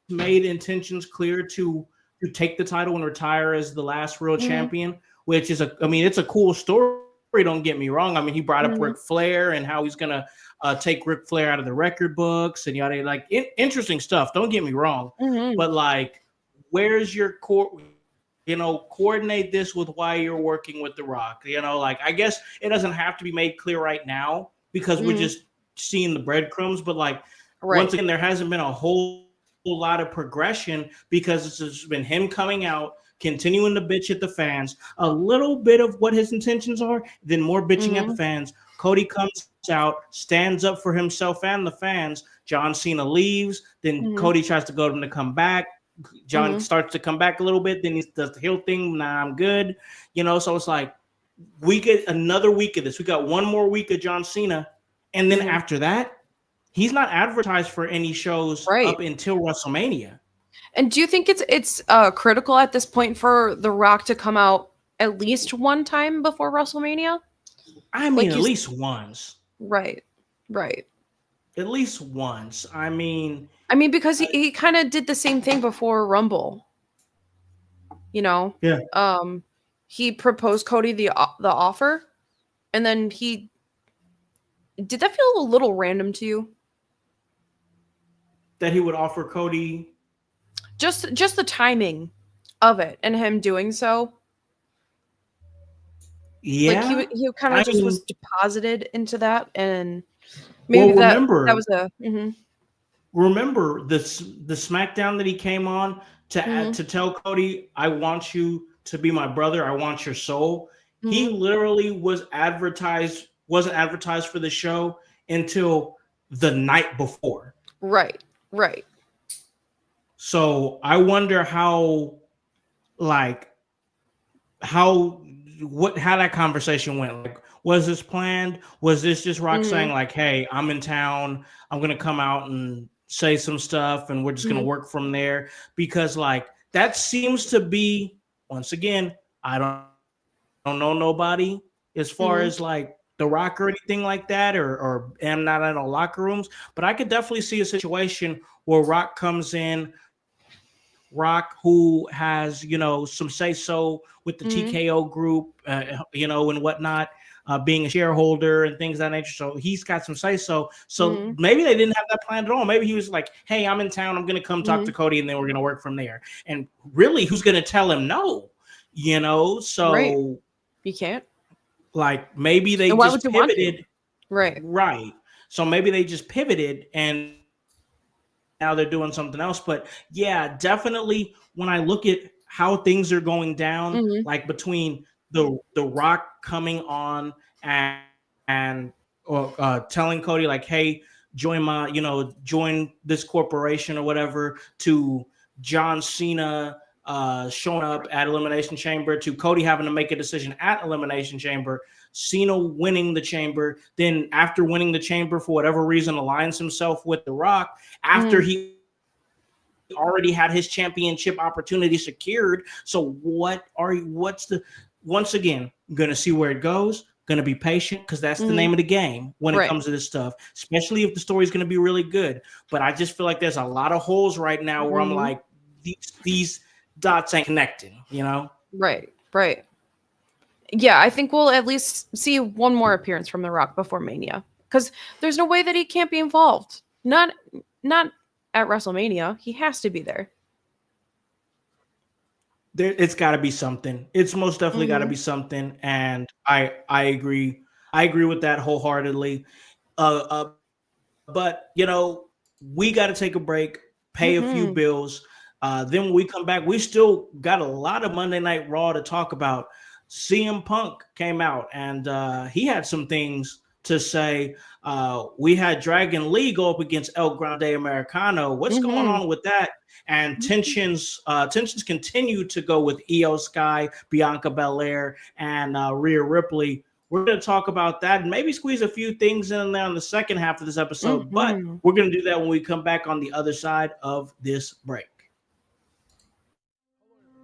made intentions clear to take the title and retire as the last world champion, which is it's a cool story, don't get me wrong. I mean, he brought up Ric Flair and how he's going to take Ric Flair out of the record books and yada, like, interesting stuff. Don't get me wrong. But, like, where's your coordinate this with why you're working with The Rock? You know, like, I guess it doesn't have to be made clear right now because we're just seeing the breadcrumbs. But, like, once again, there hasn't been a whole lot of progression, because it's just been him coming out, continuing to bitch at the fans, a little bit of what his intentions are, then more bitching at the fans. Cody comes out, stands up for himself and the fans. John Cena leaves. Then Cody tries to go to him to come back. John starts to come back a little bit. Then he does the heel thing. Nah, I'm good. You know, so it's like, we get another week of this. We got one more week of John Cena. And then after that, he's not advertised for any shows up until WrestleMania. And do you think it's critical at this point for The Rock to come out at least one time before WrestleMania? I mean, like, at least once. Right. At least once. I mean, because he kind of did the same thing before Rumble. You know? Yeah. he proposed Cody the offer, and then did that feel a little random to you? That he would offer Cody just the timing of it and him doing so. Yeah, like he kind of just was deposited into that, and maybe that was a remember the SmackDown that he came on to tell Cody, I want you to be my brother, I want your soul. He literally wasn't advertised for the show until the night before. Right. So I wonder how that conversation went. Like, was this planned? Was this just Rock saying like, hey, I'm in town, I'm gonna come out and say some stuff and we're just gonna work from there? Because like that seems to be, once again, I don't know nobody as far as like The Rock or anything like that, or am not in the locker rooms, but I could definitely see a situation where Rock comes in, Rock, who has, some say so with the TKO group, and whatnot, being a shareholder and things of that nature. So he's got some say so. So maybe they didn't have that planned at all. Maybe he was like, hey, I'm in town, I'm going to come talk to Cody, and then we're going to work from there. And really, who's going to tell him no? So right. You can't. Like maybe they just pivoted. Right. So maybe they just pivoted and now they're doing something else. But yeah, definitely when I look at how things are going down, like between the Rock coming on and telling Cody like, hey, join this corporation or whatever, to John Cena showing up at Elimination Chamber, to Cody having to make a decision at Elimination Chamber, Cena winning the Chamber, then after winning the Chamber, for whatever reason, aligns himself with The Rock after he already had his championship opportunity secured. So once again, going to see where it goes, going to be patient, because that's the name of the game when it comes to this stuff, especially if the story is going to be really good. But I just feel like there's a lot of holes right now where I'm like, these dots ain't connecting, Right. Yeah, I think we'll at least see one more appearance from The Rock before Mania, because there's no way that he can't be involved. Not at WrestleMania. He has to be there. It's got to be something. It's most definitely got to be something, and I agree. I agree with that wholeheartedly. But we got to take a break, pay a few bills. Then when we come back, we still got a lot of Monday Night Raw to talk about. CM Punk came out and he had some things to say. We had Dragon Lee go up against El Grande Americano. What's going on with that? And tensions continue to go with Io Sky, Bianca Belair, and Rhea Ripley. We're going to talk about that and maybe squeeze a few things in there in the second half of this episode. But we're going to do that when we come back on the other side of this break.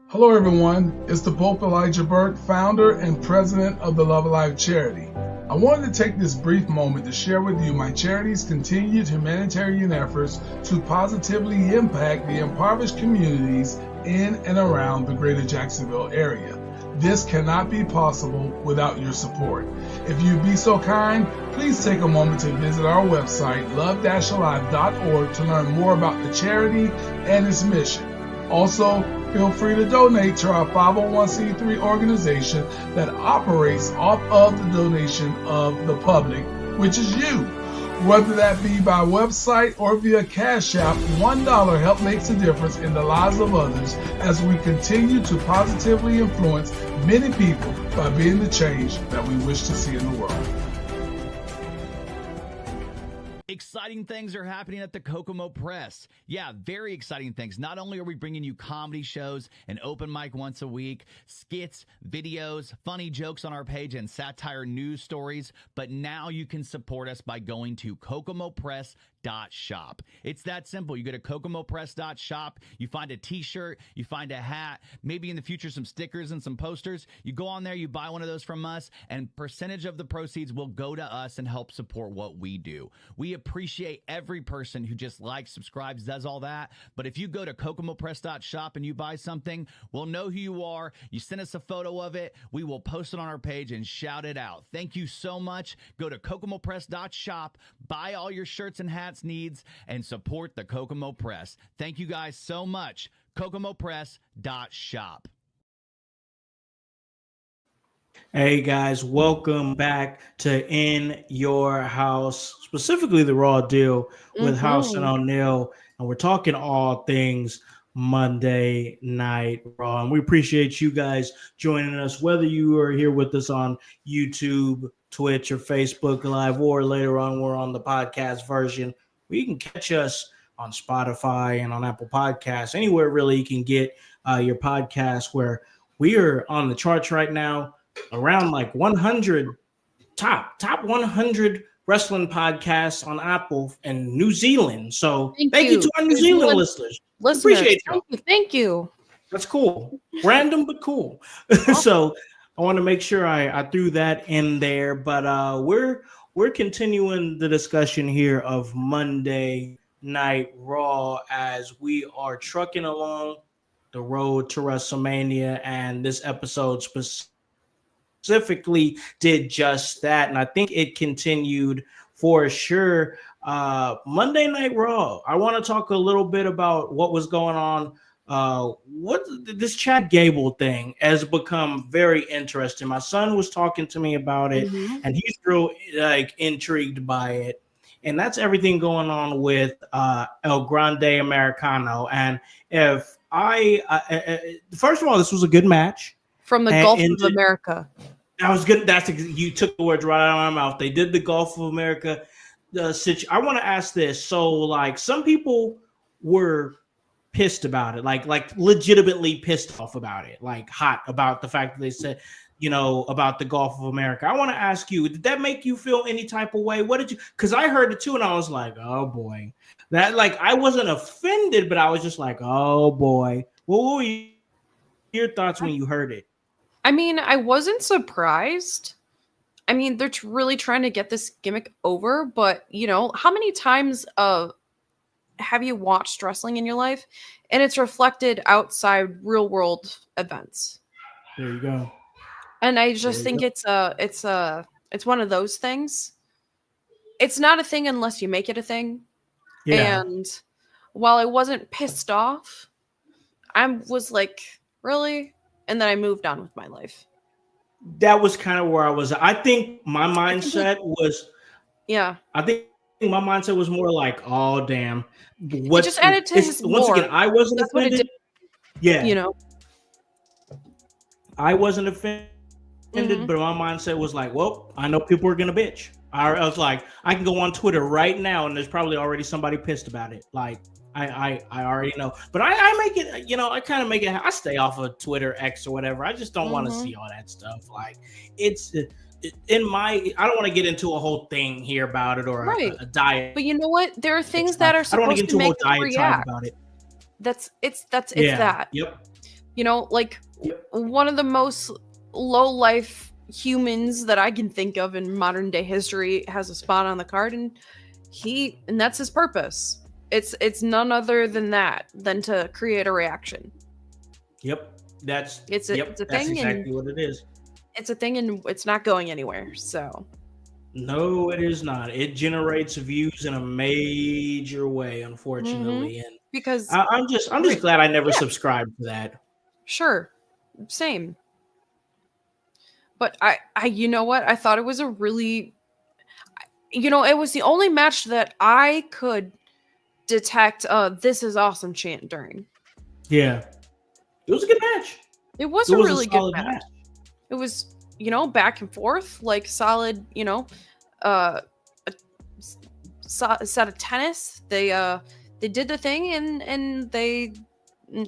Hello, everyone. It's the Pope Elijah Burke, founder and president of the Love Alive charity. I wanted to take this brief moment to share with you my charity's continued humanitarian efforts to positively impact the impoverished communities in and around the greater Jacksonville area. This cannot be possible without your support. If you'd be so kind, please take a moment to visit our website, love-alive.org, to learn more about the charity and its mission. Also, feel free to donate to our 501c3 organization that operates off of the donation of the public, which is you. Whether that be by website or via Cash App, $1 help makes a difference in the lives of others as we continue to positively influence many people by being the change that we wish to see in the world. Exciting things are happening at the Kokomo Press. Yeah, very exciting things. Not only are we bringing you comedy shows, an open mic once a week, skits, videos, funny jokes on our page, and satire news stories, but now you can support us by going to kokomopress.com kokomopress.shop. It's that simple. You go to kokomopress.shop, you find a t-shirt, you find a hat, maybe in the future some stickers and some posters. You go on there, you buy one of those from us, and percentage of the proceeds will go to us and help support what we do. We appreciate every person who just likes, subscribes, does all that. But if you go to kokomopress.shop and you buy something, we'll know who you are. You send us a photo of it. We will post it on our page and shout it out. Thank you so much. Go to kokomopress.shop, buy all your shirts and hats needs, and support the Kokomo Press. Thank you guys so much. kokomopress.shop. Hey guys, welcome back to In Your House, specifically the Raw Deal with Howse and O'Neal, and we're talking all things Monday Night Raw. And we appreciate you guys joining us, whether you are here with us on YouTube, Twitch, or Facebook Live, or later on we're on the podcast version. You can catch us on Spotify and on Apple Podcasts, anywhere really you can get your podcast, where we are on the charts right now, around like 100 top 100 wrestling podcasts on Apple and New Zealand. So thank you to our New Zealand listeners. Appreciate you. Thank you. That's cool. Random but cool. So I want to make sure I threw that in there. But we're continuing the discussion here of Monday Night Raw as we are trucking along the road to WrestleMania, and this episode specifically did just that, and I think it continued for sure. Monday Night Raw, I want to talk a little bit about what was going on. What this Chad Gable thing has become very interesting. My son was talking to me about it, and he's real intrigued by it. And that's everything going on with El Grande Americano. And if first of all, this was a good match from the Gulf of America. That was good. You took the words right out of my mouth. They did the Gulf of America. I want to ask this. So, like, some people were pissed about it, like legitimately pissed off about it, like hot about the fact that they said, about the Gulf of America. I want to ask you, did that make you feel any type of way? What did you? Because I heard it too, and I was like, oh boy, that I wasn't offended, but I was just like, oh boy. What were your thoughts when you heard it? I mean, I wasn't surprised. I mean, they're really trying to get this gimmick over, but how many times have you watched wrestling in your life and it's reflected outside real world events? There you go. And I just think it's one of those things. It's not a thing unless you make it a thing. Yeah. And while I wasn't pissed off, I was like, really? And then I moved on with my life. That was kind of where I was. I think my mindset was. Yeah. I think my mindset was more like, oh damn. It just added to his once lore. Again, I wasn't offended. Yeah. I wasn't offended, but my mindset was like, well, I know people are gonna bitch. I was like, I can go on Twitter right now, and there's probably already somebody pissed about it. Like, I already know, but I make it, I kind of make it. I stay off of Twitter, X, or whatever. I just don't want to see all that stuff. Like, it's I don't want to get into a whole thing here about it or a diet. But you know what? There are things that are supposed to make you react. About it. That's that. Yep. One of the most low life humans that I can think of in modern day history has a spot on the card, and that's his purpose. It's none other than to create a reaction. Yep. It's a thing. That's exactly what it is. It's a thing, and it's not going anywhere. So. No, it is not. It generates views in a major way, unfortunately, and because I'm just glad I never subscribed to that. Sure, same. But I you know what? I thought it was a really, it was the only match that I could detect "This is awesome" chant during. Yeah, it was a good match. It was a really good match. It was, back and forth, like solid, a set of tennis. They did the thing, and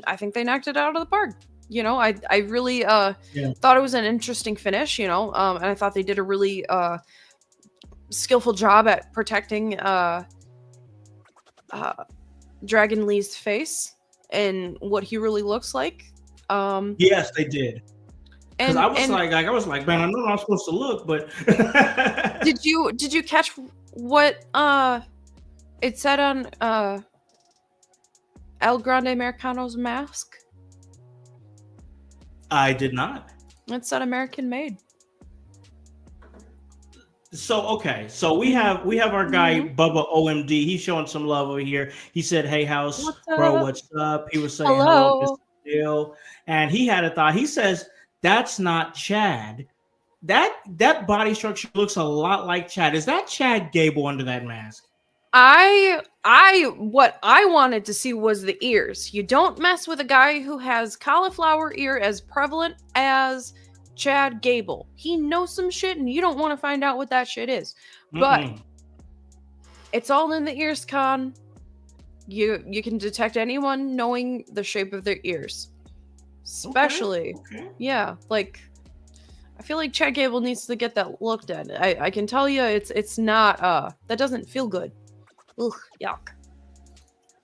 I think they knocked it out of the park. I really thought it was an interesting finish, and I thought they did a really skillful job at protecting Dragon Lee's face and what he really looks like. Yes, they did. Because I was like, man, I know I'm supposed to look, but did you catch what it said on El Grande Americano's mask? I did not. It said American made. So okay, so we have our guy Bubba OMD. He's showing some love over here. He said, "Hey, Howse, bro, what's up?" He was saying, "Hello, Mr. Dill," and he had a thought. He says, "That's not Chad. That body structure looks a lot like Chad. Is that Chad Gable under that mask?" What I wanted to see was the ears. You don't mess with a guy who has cauliflower ear as prevalent as Chad Gable. He knows some shit and you don't want to find out what that shit is. But it's all in the ears, Con. You can detect anyone knowing the shape of their ears. Especially. Okay. Yeah, like I feel like Chad Gable needs to get that looked at. I can tell you it's not that doesn't feel good. Ugh, yuck.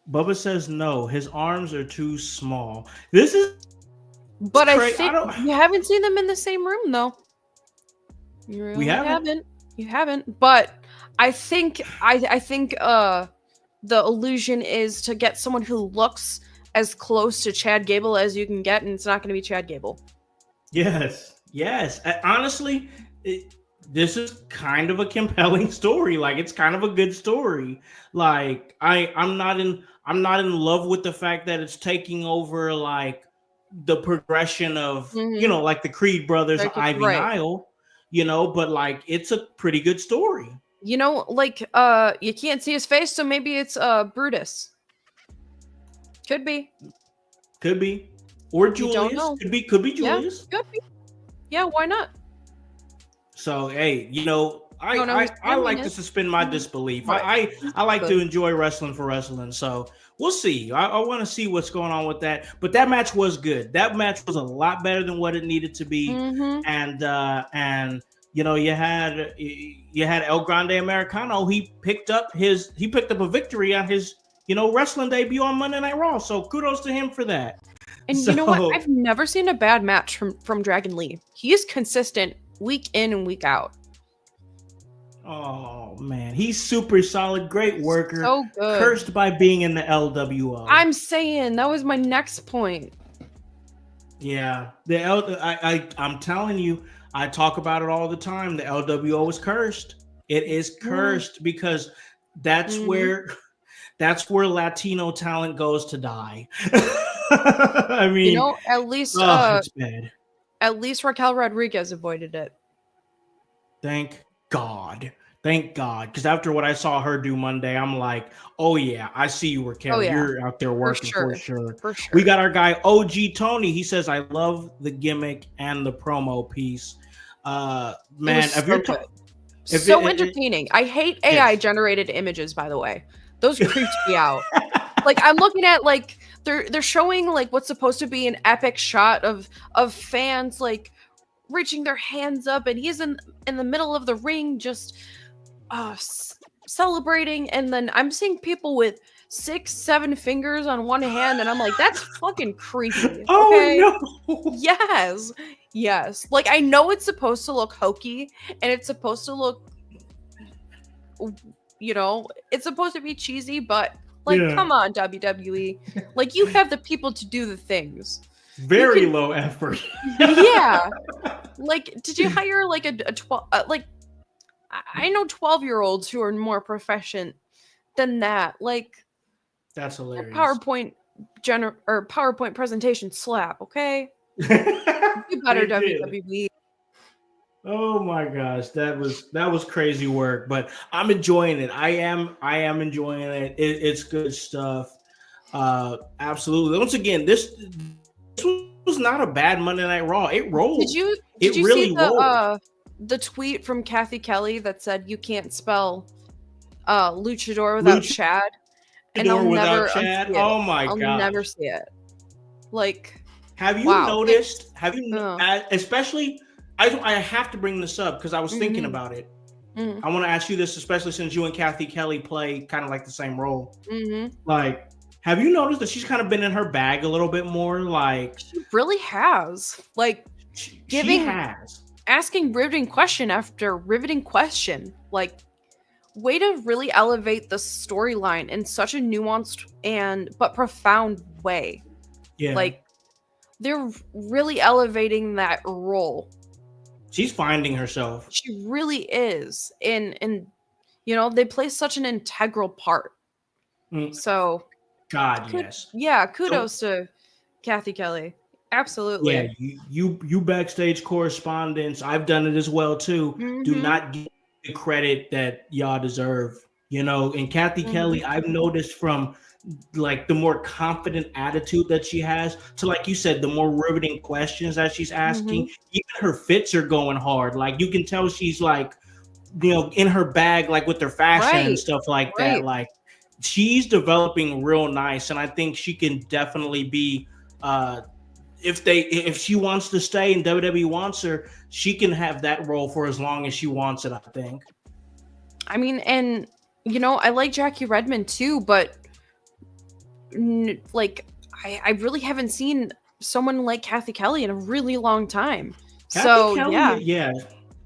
Bubba says no, his arms are too small. This is But I think you haven't seen them in the same room, though. You really we haven't. You haven't. But I think the illusion is to get someone who looks as close to Chad Gable as you can get, and it's not going to be Chad Gable. Yes. Honestly, this is kind of a compelling story. Like it's kind of a good story. Like I'm not in love with the fact that it's taking over like the progression of like the Creed brothers, like, Ivy Nile, but like it's a pretty good story. Like you can't see his face, so maybe it's Brutus. Could be, or Julius. Could be Julius. Yeah, could be. Yeah, why not? So hey, I like to suspend my disbelief. Right. I like to enjoy wrestling for wrestling. So we'll see. I want to see what's going on with that. But that match was good. That match was a lot better than what it needed to be. And you had El Grande Americano. He picked up a victory on his wrestling debut on Monday Night Raw. So kudos to him for that. And you know what? I've never seen a bad match from Dragon Lee. He is consistent week in and week out. Oh man, he's super solid, great worker. So good. Cursed by being in the LWO. I'm saying that was my next point. Yeah, I'm telling you, I talk about it all the time. The LWO is cursed. It is cursed because that's where Latino talent goes to die. I mean, at least it's bad. At least Raquel Rodriguez avoided it. Thank God, because after what I saw her do Monday, I'm like, oh yeah, I see you, Raquel. You're out there working for sure. We got our guy OG Tony. He says, I love the gimmick and the promo piece. Man, so entertaining. I hate AI generated images, by the way. Those creep me out. Like I'm looking at like they're showing like what's supposed to be an epic shot of fans like reaching their hands up, and he's in the middle of the ring just celebrating, and then I'm seeing people with 6-7 fingers on one hand, and I'm like, that's fucking creepy. Okay? Oh no. Yes. Like I know it's supposed to look hokey, and it's supposed to look, it's supposed to be cheesy, but like, come on, WWE. Like you have the people to do the things. Very low effort. Yeah. Like, did you hire like a 12? I know 12-year-olds who are more proficient than that. Like, that's hilarious. PowerPoint presentation slap. Okay. You better WWE. Oh my gosh, that was crazy work, but I'm enjoying it. I am enjoying it. It's good stuff. Absolutely. Once again, this was not a bad Monday Night Raw. It rolled. Did you really see the tweet from Kathy Kelly that said you can't spell luchador without Chad? And I'll never Chad. Oh my god. I'll never see it. Like, have you noticed? Especially I have to bring this up because I was thinking about it. I want to ask you this, especially since you and Kathy Kelly play kind of like the same role. Like, have you noticed that she's kind of been in her bag a little bit more? Like, she really has. Like, asking riveting question after riveting question. Like, way to really elevate the storyline in such a nuanced but profound way. Yeah. Like, they're really elevating that role. She's finding herself. She really is. And you know, they play such an integral part. So yes. Yeah, kudos to Kathy Kelly. Absolutely. Yeah, you backstage correspondents, I've done it as well too. Do not get the credit that y'all deserve. You know, and Kathy Kelly, I've noticed from like the more confident attitude that she has to, like you said, the more riveting questions that she's asking. Even her fits are going hard. Like, you can tell she's like, you know, in her bag, like with her fashion and stuff like that. Like, she's developing real nice, and I think she can definitely be if she wants to stay and WWE wants her, she can have that role for as long as she wants it, I think. I mean, and you know, I like Jackie Redmond too, but like, I really haven't seen someone like Kathy Kelly in a really long time. Kathy Kelly,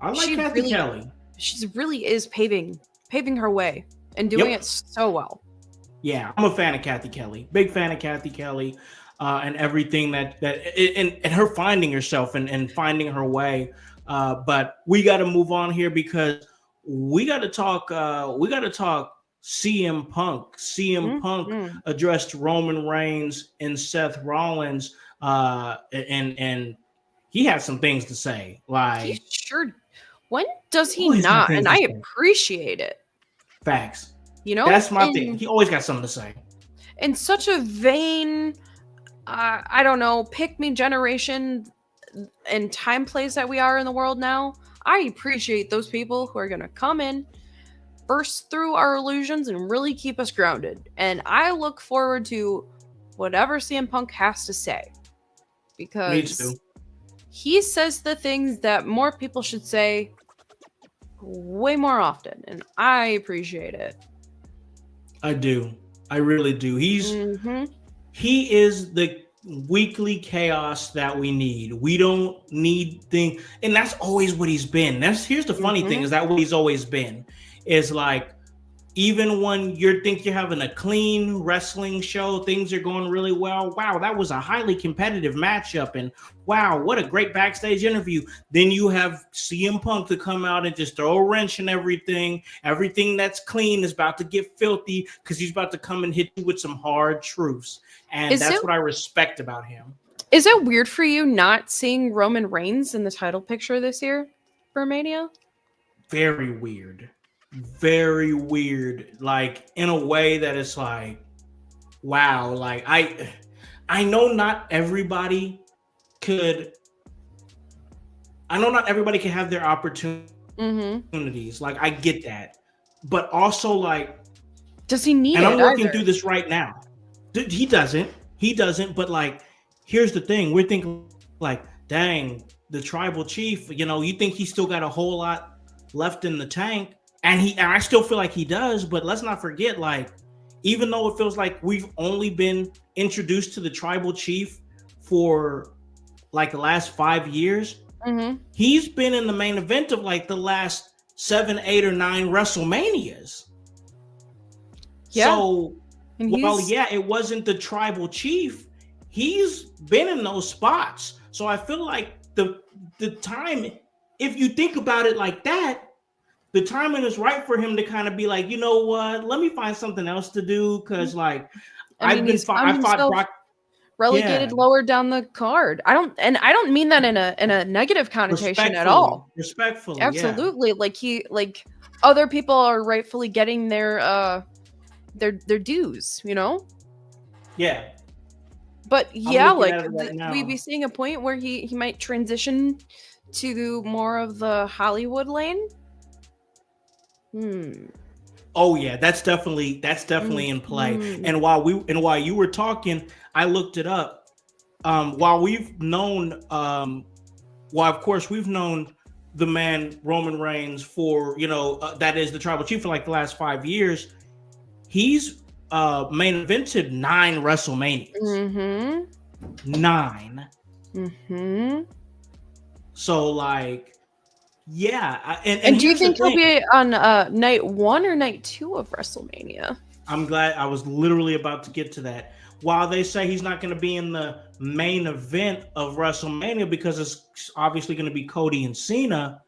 I like Kathy Kelly. She really is paving her way and doing it so well. Yeah, I'm a fan of Kathy Kelly. Big fan of Kathy Kelly, and everything and her finding herself and finding her way. But we got to move on here because we got to talk. CM Punk. CM Punk addressed Roman Reigns and Seth Rollins, and he had some things to say. Like, he sure. When does he not? And I appreciate it. Facts. You know, that's my thing. He always got something to say. In such a vain, I don't know, pick me generation and time place that we are in the world now, I appreciate those people who are going to come in, burst through our illusions, and really keep us grounded. And I look forward to whatever CM Punk has to say, because he says the things that more people should say way more often, and I appreciate it. I do. I really do. He is the weekly chaos that we need. We don't need things, and that's always what he's been. Here's the funny thing, is that what he's always been. Is like, even when you think you're having a clean wrestling show, things are going really well. Wow, that was a highly competitive matchup, and wow, what a great backstage interview. Then you have CM Punk to come out and just throw a wrench in everything. Everything that's clean is about to get filthy because he's about to come and hit you with some hard truths. And that's what I respect about him. Is it weird for you not seeing Roman Reigns in the title picture this year for Mania? Very weird. Very weird. Like, in a way that it's like, wow. Like, I know not everybody could have their opportunities. Like, I get that. But also, like, does he need it? And I'm working through this right now. He doesn't. But, like, here's the thing. We're thinking, like, dang, the tribal chief, you know, you think he's still got a whole lot left in the tank. And I still feel like he does, but let's not forget, like, even though it feels like we've only been introduced to the tribal chief for like the last 5 years, he's been in the main event of like the last 7, 8, or 9 WrestleManias. Yeah. So, well, it wasn't the tribal chief. He's been in those spots. So I feel like the time, if you think about it like that, the timing is right for him to kind of be like, you know what? Let me find something else to do, because like I fought Brock relegated lower down the card. I don't mean that in a negative connotation at all. Respectfully, absolutely. Like other people are rightfully getting their dues, you know. Yeah. But we'd be seeing a point where he might transition to more of the Hollywood lane. Oh yeah, that's definitely in play. And while you were talking, I looked it up. While of course we've known the man Roman Reigns for, that is the tribal chief for like the last 5 years. He's main evented 9 WrestleManias. Mm-hmm. 9. Mm-hmm. So like, yeah. And do you think he'll be on night 1 or night 2 of WrestleMania? I'm glad. I was literally about to get to that. While they say he's not going to be in the main event of WrestleMania because it's obviously going to be Cody and Cena,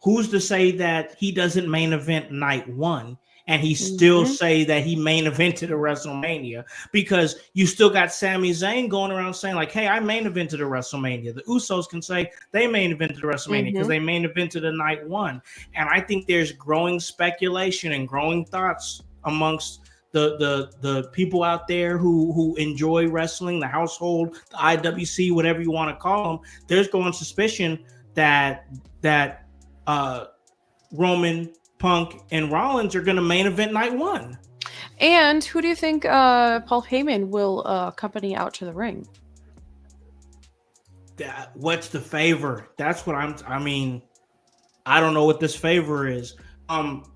who's to say that he doesn't main event night 1 and he still say that he main evented a WrestleMania? Because you still got Sami Zayn going around saying like, hey, I main evented a WrestleMania. The Usos can say they main evented a WrestleMania because they main evented a night 1. And I think there's growing speculation and growing thoughts amongst the people out there who enjoy wrestling, the household, the IWC, whatever you want to call them. There's growing suspicion that Roman, Punk, and Rollins are going to main event night 1. And who do you think Paul Heyman will accompany out to the ring? What's the favor? That's what I mean, I don't know what this favor is.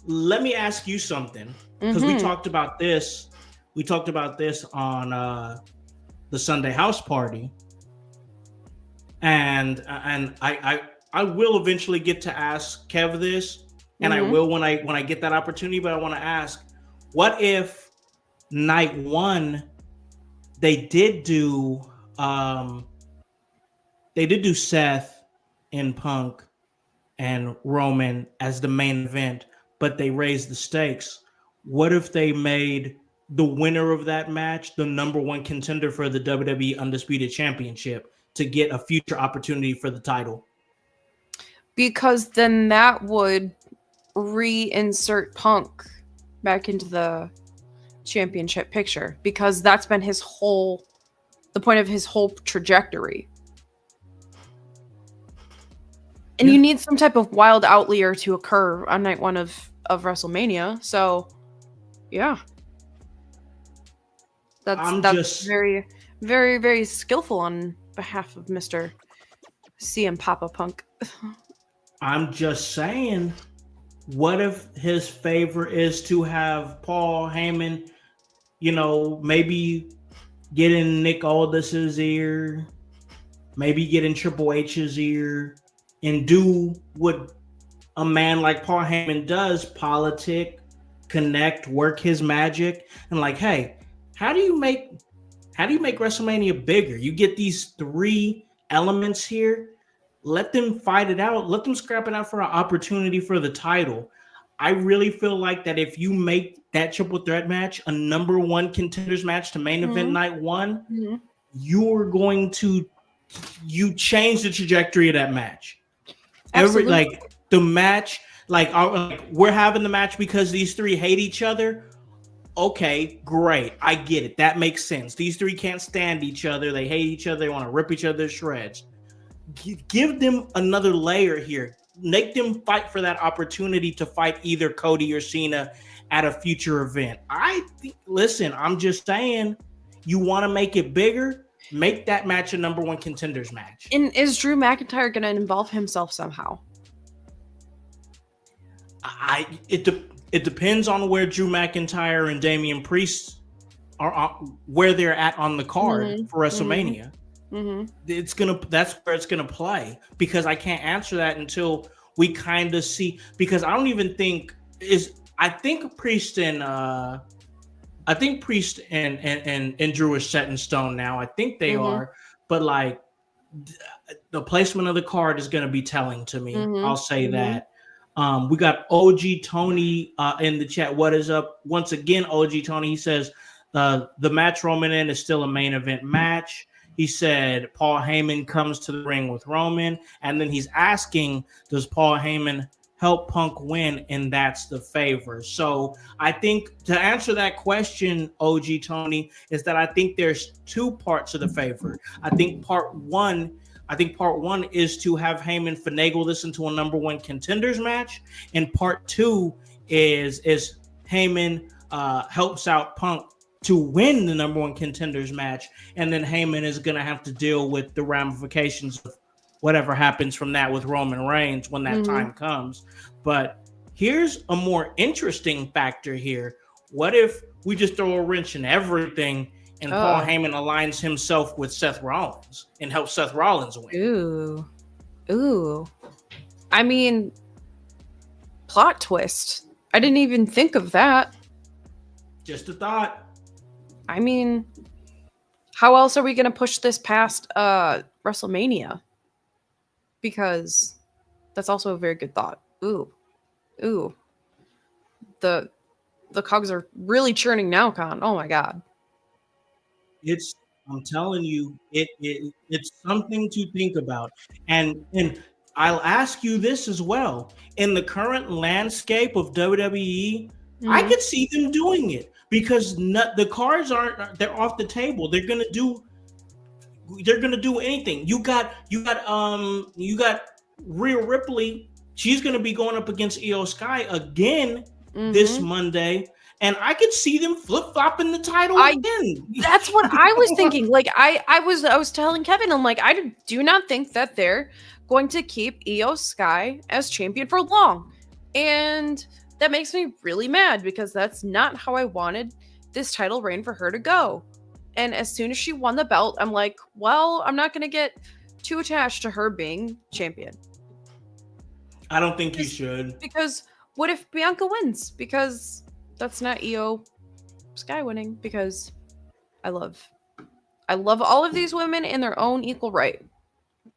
Let me ask you something, because we talked about this. We talked about this on the Sunday house party, and I will eventually get to ask Kev this, and I will when I get that opportunity. But I want to ask, what if night 1 they did do Seth and Punk and Roman as the main event, but they raised the stakes? What if they made the winner of that match the number 1 contender for the WWE Undisputed Championship to get a future opportunity for the title? Because then that would reinsert Punk back into the championship picture, because that's been the point of his whole trajectory. And you need some type of wild outlier to occur on night 1 of WrestleMania. So, yeah. That's very, very, very skillful on behalf of Mr. CM Papa Punk. I'm just saying, what if his favor is to have Paul Heyman, maybe get in Nick Aldis's ear, maybe get in Triple H's ear, and do what a man like Paul Heyman does: politic, connect, work his magic, and like, hey, how do you make WrestleMania bigger? You get these 3 elements here. Let them fight it out. Let them scrap it out for an opportunity for the title. I really feel like that if you make that triple threat match a number 1 contenders match to main event night 1, you're going to change the trajectory of that match. The match, we're having the match because these 3 hate each other. Okay, great. I get it. That makes sense. These 3 can't stand each other. They hate each other. They want to rip each other to shreds. Give them another layer here. Make them fight for that opportunity to fight either Cody or Cena at a future event. Listen, I'm just saying, you want to make it bigger, make that match a number 1 contenders match. And is Drew McIntyre going to involve himself somehow? It depends on where Drew McIntyre and Damian Priest are, where they're at on the card for WrestleMania. That's where it's gonna play, because I can't answer that until we kind of see, because I don't even think I think Priest and Drew is set in stone now. I think they are, but like the placement of the card is gonna be telling to me. I'll say that. We got OG Tony in the chat. What is up? Once again, OG Tony, he says the match Roman in is still a main event match. He said Paul Heyman comes to the ring with Roman, and then he's asking, does Paul Heyman help Punk win? And that's the favor. So I think to answer that question, OG Tony, is that I think there's 2 parts of the favor. I think part one is to have Heyman finagle this into a number 1 contenders match, and part 2 is Heyman helps out Punk to win the number 1 contenders match, and then Heyman is going to have to deal with the ramifications of whatever happens from that with Roman Reigns when that time comes. But here's a more interesting factor here. What if we just throw a wrench in everything and Paul Heyman aligns himself with Seth Rollins and helps Seth Rollins win? Ooh. I mean, plot twist. I didn't even think of that. Just a thought. I mean, how else are we going to push this past WrestleMania? Because that's also a very good thought. Ooh. The cogs are really churning now, Con. Oh my God. I'm telling you, it's something to think about. And I'll ask you this as well. In the current landscape of WWE, I could see them doing it because the cards they're off the table. They're gonna do anything. You got Rhea Ripley. She's gonna be going up against Io Sky again this Monday. And I could see them flip-flopping the title again. That's what I was thinking. Like I was telling Kevin, I'm like, I do not think that they're going to keep Io Sky as champion for long. And that makes me really mad because that's not how I wanted this title reign for her to go. And as soon as she won the belt, I'm like, well, I'm not going to get too attached to her being champion. I don't think you should. Because what if Bianca wins? Because that's not Io Sky winning, because I love all of these women in their own equal right.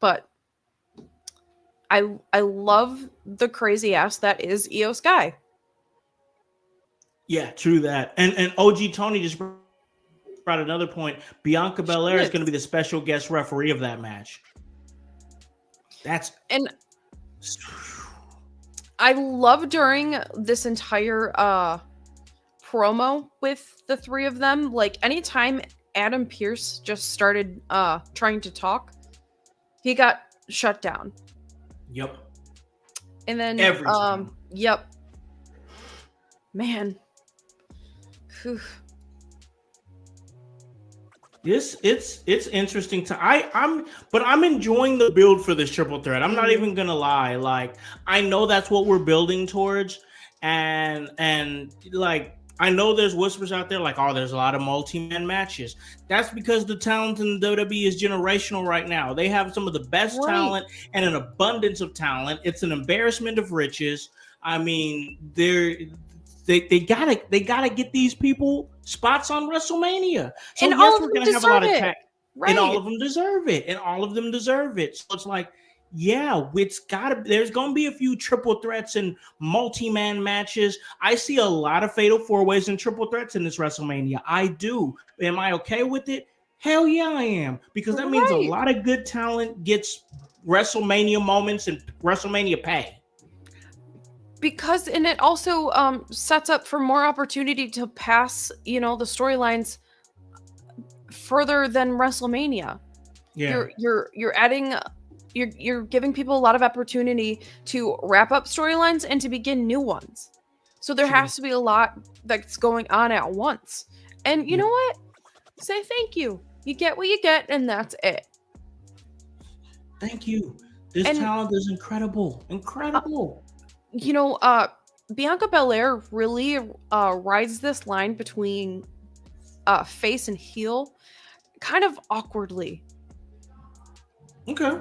But I love the crazy ass that is Io Sky. Yeah, true that. And OG Tony just brought another point. Bianca Belair is going to be the special guest referee of that match. And I love during this entire promo with the three of them, like anytime Adam Pearce just started trying to talk, he got shut down. Yep. And then every time. Yep. Man. Whew. It's interesting I'm enjoying the build for this triple threat. I'm not even gonna lie. Like, I know that's what we're building towards, and like, I know there's whispers out there like, oh, there's a lot of multi-man matches. That's because the talent in the WWE is generational right now. They have some of the best talent and an abundance of talent. It's an embarrassment of riches. I mean, they gotta get these people spots on WrestleMania. So and yes, we're gonna have a lot of tech, right. and all of them deserve it. So it's like, yeah, there's gonna be a few triple threats and multi-man matches. I see a lot of fatal four-ways and triple threats in this WrestleMania. I do. Am I okay with it? Hell yeah, I am, because that means a lot of good talent gets WrestleMania moments and WrestleMania pay. Because, and it also sets up for more opportunity to pass, the storylines further than WrestleMania. Yeah, you're adding, you're giving people a lot of opportunity to wrap up storylines and to begin new ones. So there has to be a lot that's going on at once. And you know what? Say thank you. You get what you get, and that's it. Thank you. This talent is incredible. Bianca Belair really rides this line between face and heel kind of awkwardly. Okay.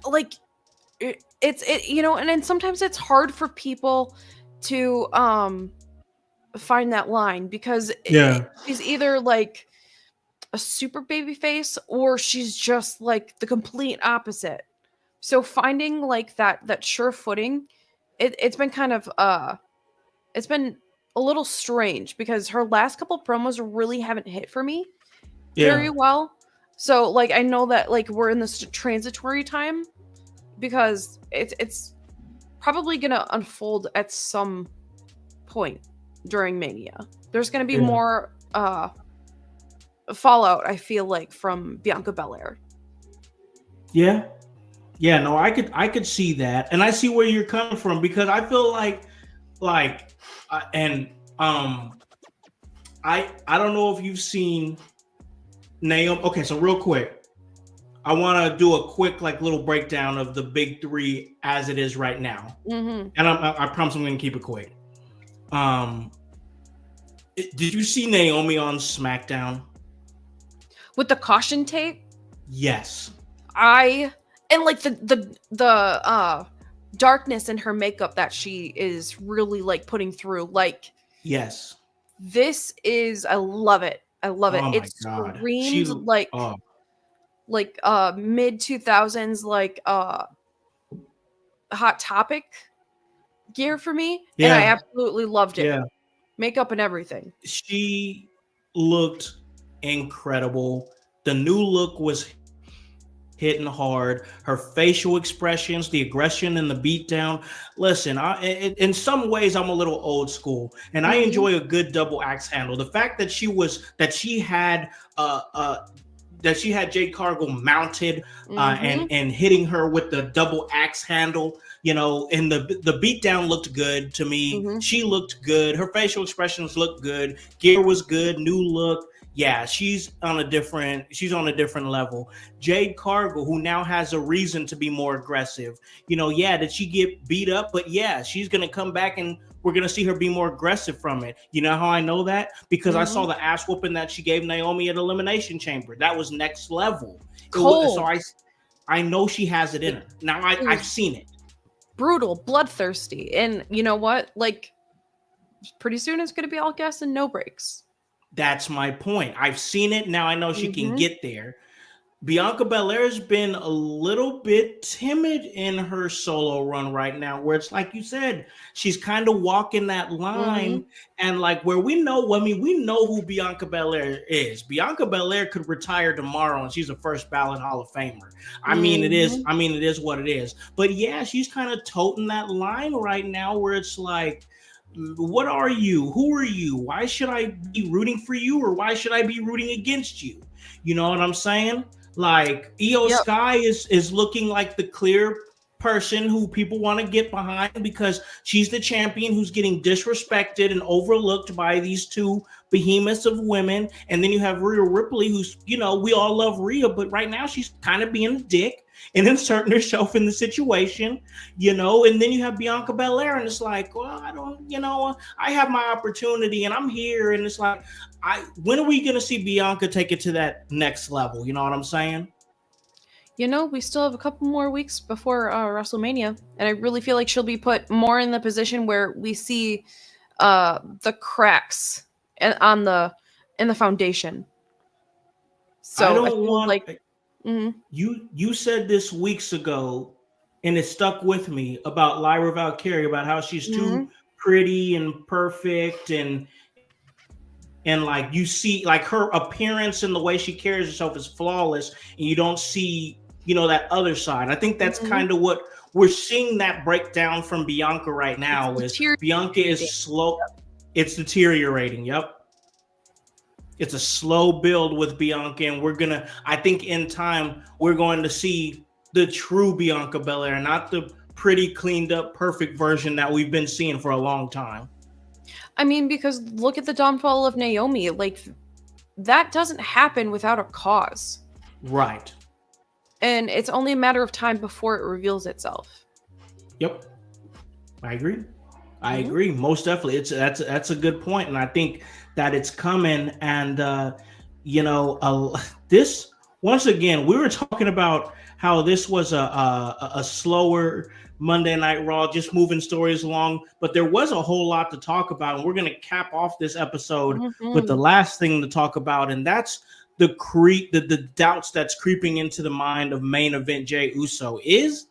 Like it's and then sometimes it's hard for people to find that line because she's either like a super baby face or she's just like the complete opposite. So finding like that sure footing, it's been kind of it's been a little strange because her last couple promos really haven't hit for me very well. So like I know that like we're in this transitory time because it's probably gonna unfold at some point during Mania. There's gonna be more fallout, I feel like, from Bianca Belair. Yeah, no, I could see that, and I see where you're coming from because I feel like I don't know if you've seen Naomi. Okay, so real quick, I want to do a quick like little breakdown of the big three as it is right now, and I promise I'm going to keep it quick. Did you see Naomi on SmackDown with the caution tape? Yes. And like the darkness in her makeup that she is really like putting through. Like, yes, this is, I love it. I love it. Oh It my God. screams like mid 2000s like Hot Topic gear for me, and I absolutely loved it. Yeah. Makeup and everything. She looked incredible. The new look was hitting hard. Her facial expressions, the aggression and the beatdown. Listen, in some ways, I'm a little old school, and I enjoy a good double axe handle. The fact that she had Jade Cargill mounted and hitting her with the double axe handle, you know, and the beatdown looked good to me. She looked good. Her facial expressions looked good. Gear was good. New look. Yeah, she's on a different level. Jade Cargill, who now has a reason to be more aggressive. You know, yeah, did she get beat up? But yeah, she's gonna come back and we're gonna see her be more aggressive from it. You know how I know that? Because I saw the ass whooping that she gave Naomi at Elimination Chamber. That was next level. So I know she has it in her. Now I've seen it. Brutal, bloodthirsty, and you know what? Like, pretty soon it's gonna be all gas and no brakes. That's my point. I've seen it. Now I know she can get there. Bianca Belair's been a little bit timid in her solo run right now, where it's like you said, she's kind of walking that line, and like where we know who Bianca Belair is. Bianca Belair could retire tomorrow, and she's a first ballot Hall of Famer. I mean, it is what it is. But yeah, she's kind of toting that line right now, where it's like, what are you? Who are you? Why should I be rooting for you, or why should I be rooting against you? You know what I'm saying? Like Io Sky is looking like the clear person who people want to get behind because she's the champion who's getting disrespected and overlooked by these two behemoths of women. And then you have Rhea Ripley, who's, you know, we all love Rhea, but right now she's kind of being a dick and inserting herself in the situation, you know. And then you have Bianca Belair, and it's like, well, I have my opportunity and I'm here. And it's like, when are we going to see Bianca take it to that next level? You know what I'm saying? You know, we still have a couple more weeks before WrestleMania, and I really feel like she'll be put more in the position where we see the cracks in the foundation. So I don't want you said this weeks ago, and it stuck with me about Lyra Valkyria, about how she's too pretty and perfect, and like you see like her appearance and the way she carries herself is flawless, and you don't see, you know, that other side. I think that's kind of what we're seeing, that breakdown from Bianca right now. Bianca is slow. It's deteriorating. Yep. It's a slow build with Bianca, and I think in time, we're going to see the true Bianca Belair, not the pretty, cleaned up, perfect version that we've been seeing for a long time. I mean, because look at the downfall of Naomi. Like, that doesn't happen without a cause. Right. And it's only a matter of time before it reveals itself. Yep. I agree. Most definitely. That's a good point. And I think that it's coming. And, this, once again, we were talking about how this was a slower Monday Night Raw, just moving stories along. But there was a whole lot to talk about. And we're going to cap off this episode with the last thing to talk about. And that's the doubts that's creeping into the mind of main event Jey Uso. Is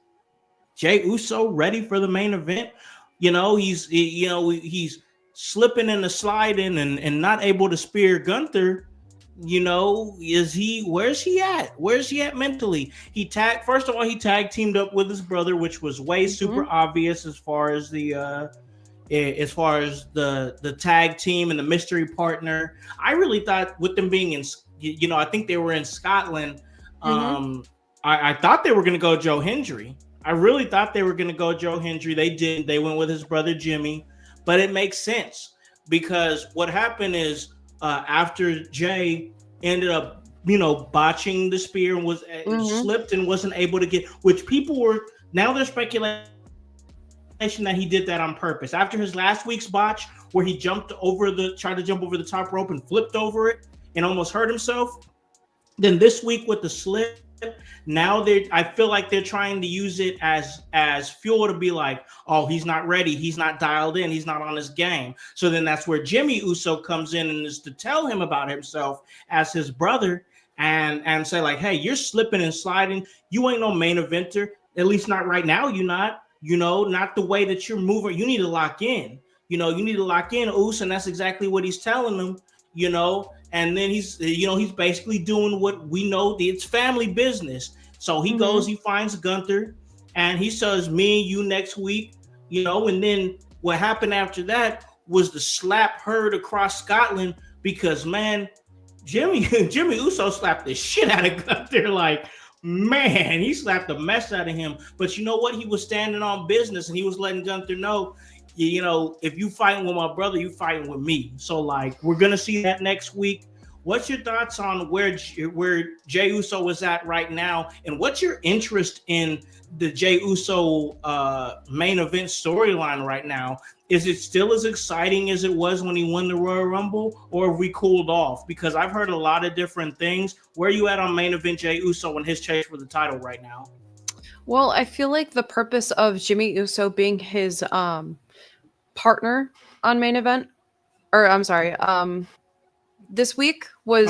Jey Uso ready for the main event? You know, he's slipping and sliding and not able to spear Gunther. You know, where's he at? Where's he at mentally? He tag teamed up with his brother, which was way super obvious as far as the tag team and the mystery partner. I really thought with them being in, I think they were in Scotland. I thought they were going to go Joe Hendry. I really thought they were going to go Joe Hendry. They didn't. They went with his brother Jimmy. But it makes sense because what happened is after Jay ended up botching the spear and was slipped and wasn't able to get, which people were, now there's speculation that he did that on purpose. After his last week's botch where he tried to jump over the top rope and flipped over it and almost hurt himself. Then this week with the slip, now I feel like they're trying to use it as fuel to be like, oh, he's not ready, he's not dialed in, he's not on his game. So then that's where Jimmy Uso comes in and is to tell him about himself as his brother and say like, hey, you're slipping and sliding. You ain't no main eventer, at least not right now. You're not, not the way that you're moving. You need to lock in. You need to lock in, Uso, and that's exactly what he's telling them. And then he's basically doing what we know, it's family business. So he goes, he finds Gunther, and he says, me and you next week, and then what happened after that was the slap heard across Scotland because, man, Jimmy Uso slapped the shit out of Gunther. Like, man, he slapped the mess out of him. But you know what? He was standing on business, and he was letting Gunther know, if you fighting with my brother, you fighting with me. So like, we're gonna see that next week. What's your thoughts on where Jey Uso is at right now, and what's your interest in the Jey Uso main event storyline right now? Is it still as exciting as it was when he won the Royal Rumble, or have we cooled off? Because I've heard a lot of different things. Where are you at on main event Jey Uso and his chase for the title right now? Well, I feel like the purpose of Jimmy Uso being his partner on main event, or I'm sorry, this week was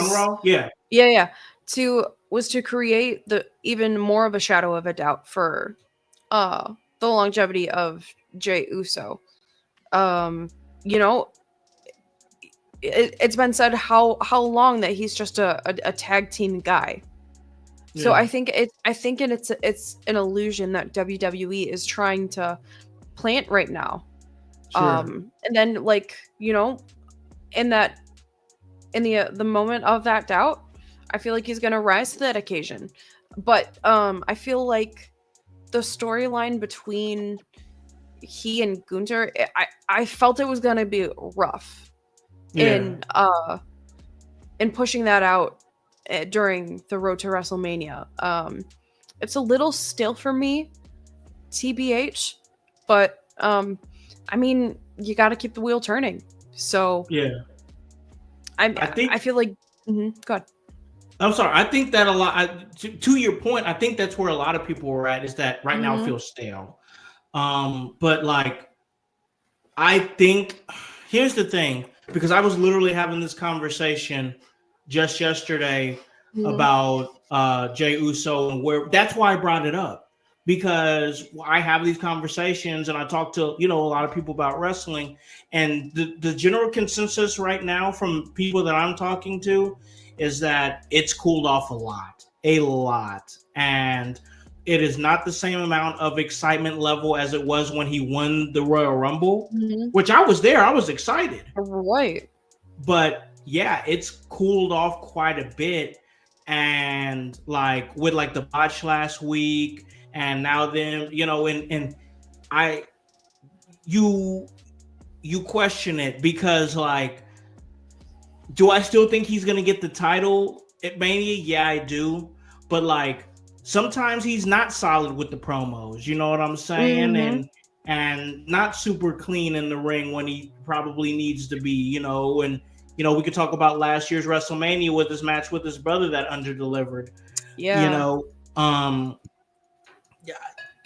to create the even more of a shadow of a doubt for the longevity of Jey Uso. It's been said how long that he's just a tag team guy. Yeah. So I think it's an illusion that WWE is trying to plant right now. Sure. And then in the moment of that doubt, I feel like he's gonna rise to that occasion. But I feel like the storyline between he and Gunther, I felt it was gonna be rough in pushing that out during the road to WrestleMania. It's a little still for me, TBH, but I mean, you got to keep the wheel turning. So yeah, I feel like go ahead. I'm sorry. I think that a lot. To your point, I think that's where a lot of people are at. Is that right now it feels stale. But like, I think here's the thing, because I was literally having this conversation just yesterday about Jey Uso, and that's why I brought it up. Because I have these conversations and I talk to, a lot of people about wrestling, and the general consensus right now from people that I'm talking to is that it's cooled off a lot. And it is not the same amount of excitement level as it was when he won the Royal Rumble, which I was there. I was excited. Right. But yeah, it's cooled off quite a bit. And like with like the botch last week, and now then, you question it because like, do I still think he's gonna get the title at Mania? Yeah, I do. But like, sometimes he's not solid with the promos. You know what I'm saying? And not super clean in the ring when he probably needs to be. And we could talk about last year's WrestleMania with his match with his brother that underdelivered. Yeah.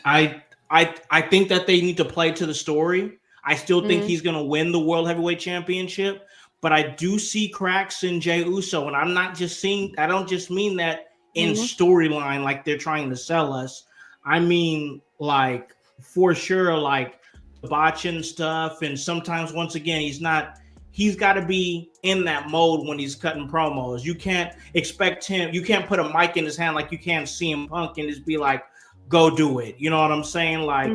I think that they need to play to the story. I still think he's going to win the World Heavyweight Championship, but I do see cracks in Jey Uso, and I don't just mean that in storyline like they're trying to sell us. I mean, like, for sure, like botching stuff, and sometimes once again he's got to be in that mode when he's cutting promos. You can't expect him, you can't put a mic in his hand like you can CM Punk and just be like, go do it. You know what I'm saying? Like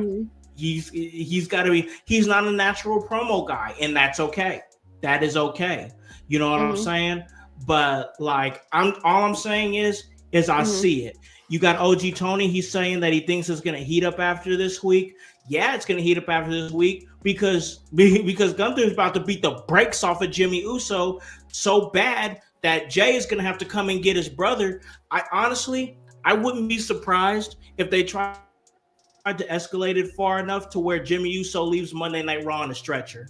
he's got to be, he's not a natural promo guy, and that's okay. That is okay. You know what I'm saying? But like, all I'm saying is I see it. You got OG Tony. He's saying that he thinks it's going to heat up after this week. Yeah, it's going to heat up after this week because Gunther's about to beat the brakes off of Jimmy Uso so bad that Jay is going to have to come and get his brother. I wouldn't be surprised if they tried to escalate it far enough to where Jimmy Uso leaves Monday Night Raw on a stretcher.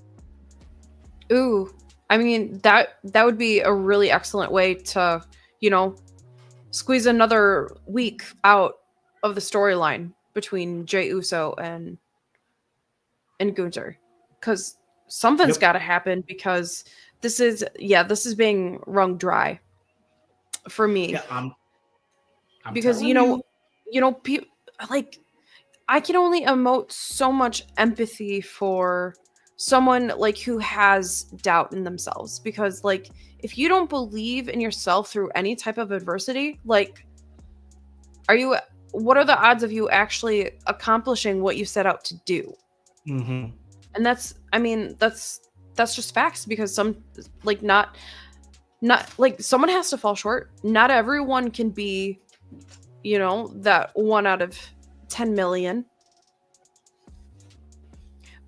Ooh, I mean, that would be a really excellent way to, squeeze another week out of the storyline between Jey Uso and Gunther, because something's got to happen, because this is being wrung dry for me. Yeah, I'm because like, I can only emote so much empathy for someone like who has doubt in themselves, because like if you don't believe in yourself through any type of adversity, like what are the odds of you actually accomplishing what you set out to do? Mm-hmm. And that's just facts, because not like someone has to fall short. Not everyone can be, that 1 out of 10 million.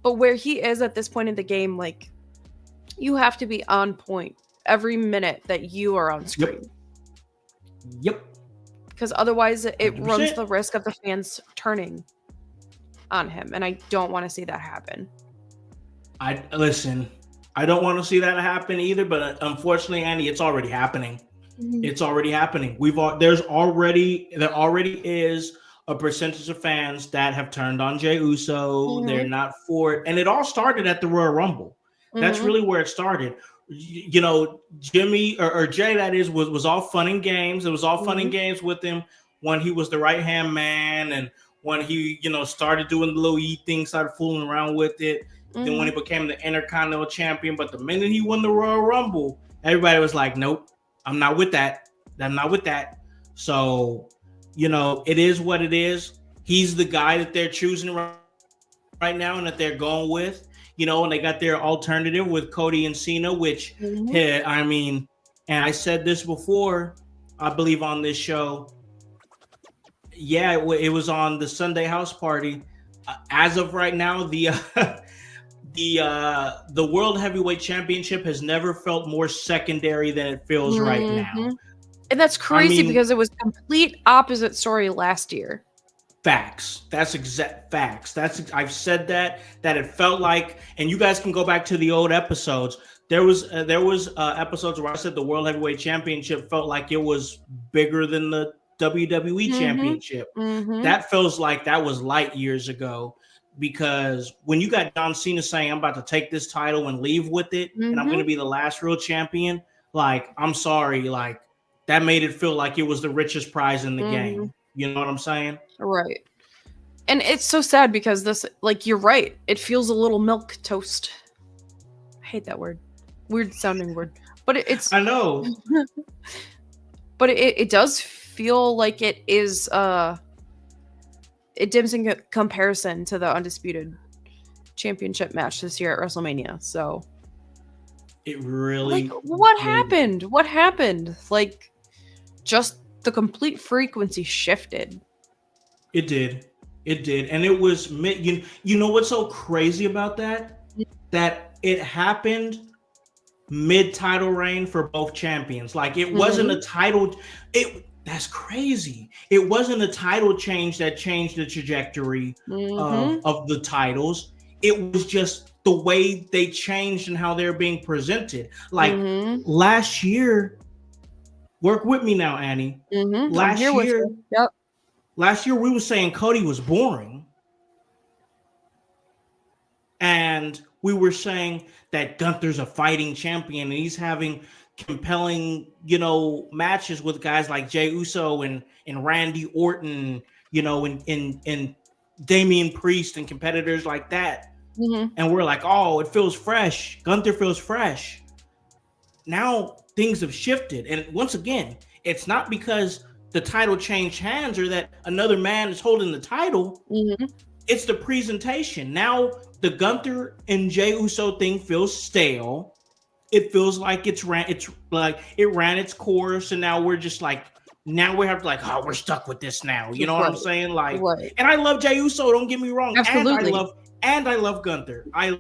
But where he is at this point in the game, like, you have to be on point every minute that you are on screen. Yep. Because otherwise it 100%. runs the risk of the fans turning on him. And I don't want to see that happen. I don't want to see that happen either, but unfortunately, Andy, it's already happening. Mm-hmm. It's already happening. There already is a percentage of fans that have turned on Jey Uso. Mm-hmm. They're not for it. And it all started at the Royal Rumble. Mm-hmm. That's really where it started. Jimmy or Jay, that is, was all fun and games. It was all fun and games with him when he was the right-hand man, and when he, started doing the little E thing, started fooling around with it. Mm-hmm. Then when he became the Intercontinental Champion. But the minute he won the Royal Rumble, everybody was like, nope, I'm not with that. I'm not with that. So, it is what it is. He's the guy that they're choosing right now and that they're going with. And they got their alternative with Cody and Cena, which, and I said this before, I believe on this show. Yeah, it was on the Sunday House Party. As of right now, the World Heavyweight Championship has never felt more secondary than it feels right now. And that's crazy because it was complete opposite story last year. Facts. That's exact facts. I've said that it felt like, and you guys can go back to the old episodes. There was episodes where I said the World Heavyweight Championship felt like it was bigger than the WWE Championship. Mm-hmm. That feels like that was light years ago, because when you got John Cena saying, I'm about to take this title and leave with it, and I'm going to be the last real champion, like, I'm sorry, like, that made it feel like it was the richest prize in the game. You know what I'm saying? Right. And it's so sad because this, like, you're right. It feels a little milk toast. I hate that word. Weird sounding word. But it's... I know. But it does feel like it is... It dims in comparison to the Undisputed Championship match this year at WrestleMania. So... It really... Like, what happened? What happened? Like, just... the complete frequency shifted. It did. And it was, you know what's so crazy about that? That it happened mid-title reign for both champions. Like, it wasn't a title. That's crazy. It wasn't a title change that changed the trajectory of the titles. It was just the way they changed and how they're being presented. Like, last year, work with me now, Annie. Last year we were saying Cody was boring. And we were saying that Gunther's a fighting champion and he's having compelling, matches with guys like Jey Uso and Randy Orton, and Damian Priest and competitors like that. And we're like, oh, it feels fresh. Gunther feels fresh. Now things have shifted. And once again, it's not because the title changed hands or that another man is holding the title. It's the presentation. Now the Gunther and Jey Uso thing feels stale. It feels like it ran its course, and now we're just like, now we have to like, oh, we're stuck with this now. You know what I'm saying? Like, right. And I love Jey Uso. Don't get me wrong. Absolutely. And I love Gunther. I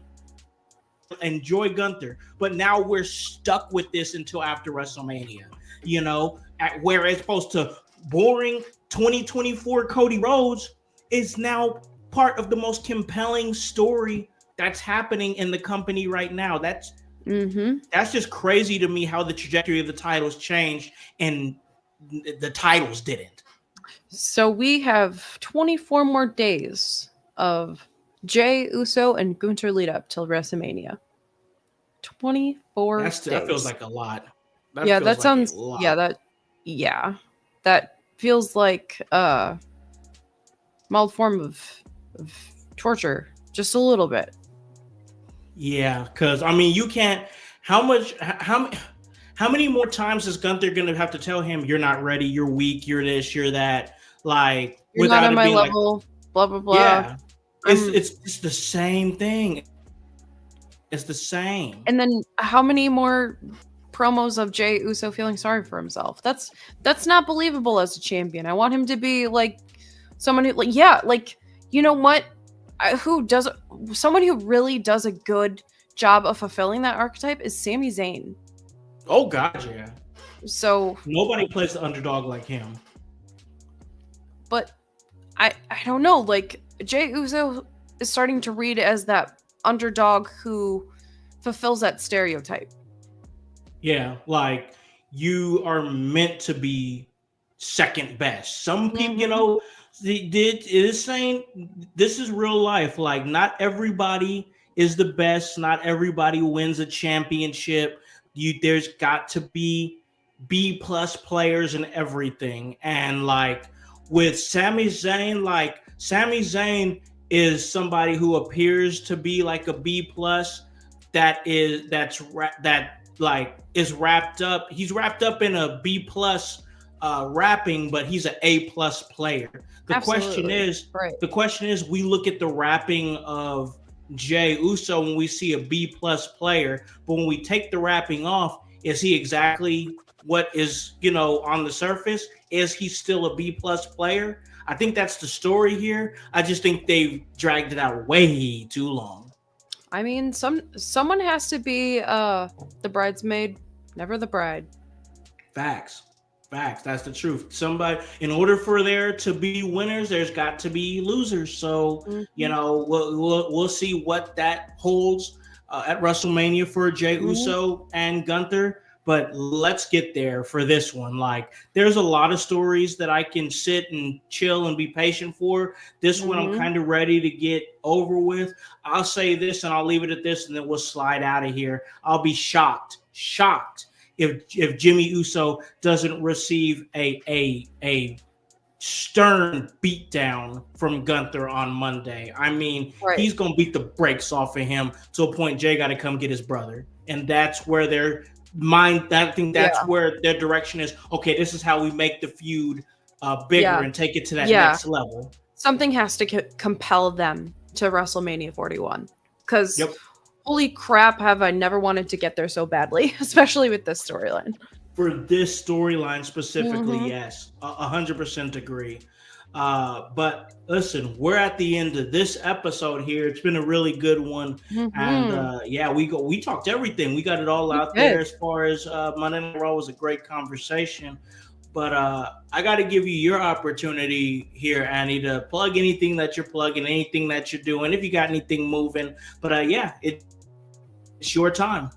enjoy Gunther, but now we're stuck with this until after WrestleMania. You know, where as opposed to boring 2024 Cody Rhodes is now part of the most compelling story that's happening in the company right now. That's just crazy to me how the trajectory of the titles changed and the titles didn't. So we have 24 more days of Jey Uso and Gunther lead up till WrestleMania. 24 days. That feels like a lot. That sounds that feels like a mild form of torture, just a little bit. Yeah, because I mean, you can't. How many more times is Gunther gonna have to tell him you're not ready, you're weak, you're this, you're that? Like you're not on my level. Like, blah blah blah. Yeah, it's the same thing. It's the same. And then how many more promos of Jey Uso feeling sorry for himself? That's not believable as a champion. I want him to be like someone who, like you know what? Someone who really does a good job of fulfilling that archetype is Sami Zayn. Oh God, yeah. So nobody plays the underdog like him. But I don't know. Like Jey Uso is starting to read as that underdog who fulfills that stereotype. Yeah, like you are meant to be second best. Some people, you know, it is saying this is real life. Like not everybody is the best. Not everybody wins a championship. There's got to be B+ players and everything. And like with Sami Zayn, like Sami Zayn is somebody who appears to be like a B+ that is wrapped up. He's wrapped up in a B+ rapping, but he's an A+ player. The question is, we look at the rapping of Jey Uso when we see a B+ player, but when we take the rapping off, is he exactly what is, you know, on the surface? Is he still a B+ player? I think that's the story here. I just think they've dragged it out way too long. I mean, someone has to be the bridesmaid, never the bride. Facts. That's the truth. Somebody, in order for there to be winners, there's got to be losers. So, you know, we'll see what that holds at WrestleMania for Jey Uso and Gunther. But let's get there for this one. Like, there's a lot of stories that I can sit and chill and be patient for. This one I'm kind of ready to get over with. I'll say this and I'll leave it at this, and then we'll slide out of here. I'll be shocked if Jimmy Uso doesn't receive a stern beatdown from Gunther on Monday. I mean, he's going to beat the brakes off of him to a point Jay got to come get his brother. And that's where their mind, I think that's where their direction is. Okay, this is how we make the feud bigger and take it to that next level. Something has to compel them to WrestleMania 41. Because holy crap, have I never wanted to get there so badly, especially with this storyline. For this storyline specifically, yes, 100% agree. But listen, we're at the end of this episode here. It's been a really good one, and we talked everything. We got it all out there as far as Monday Night Raw was a great conversation. But I got to give you your opportunity here, Annie, to plug anything that you're plugging, anything that you're doing, if you got anything moving. But it's your time.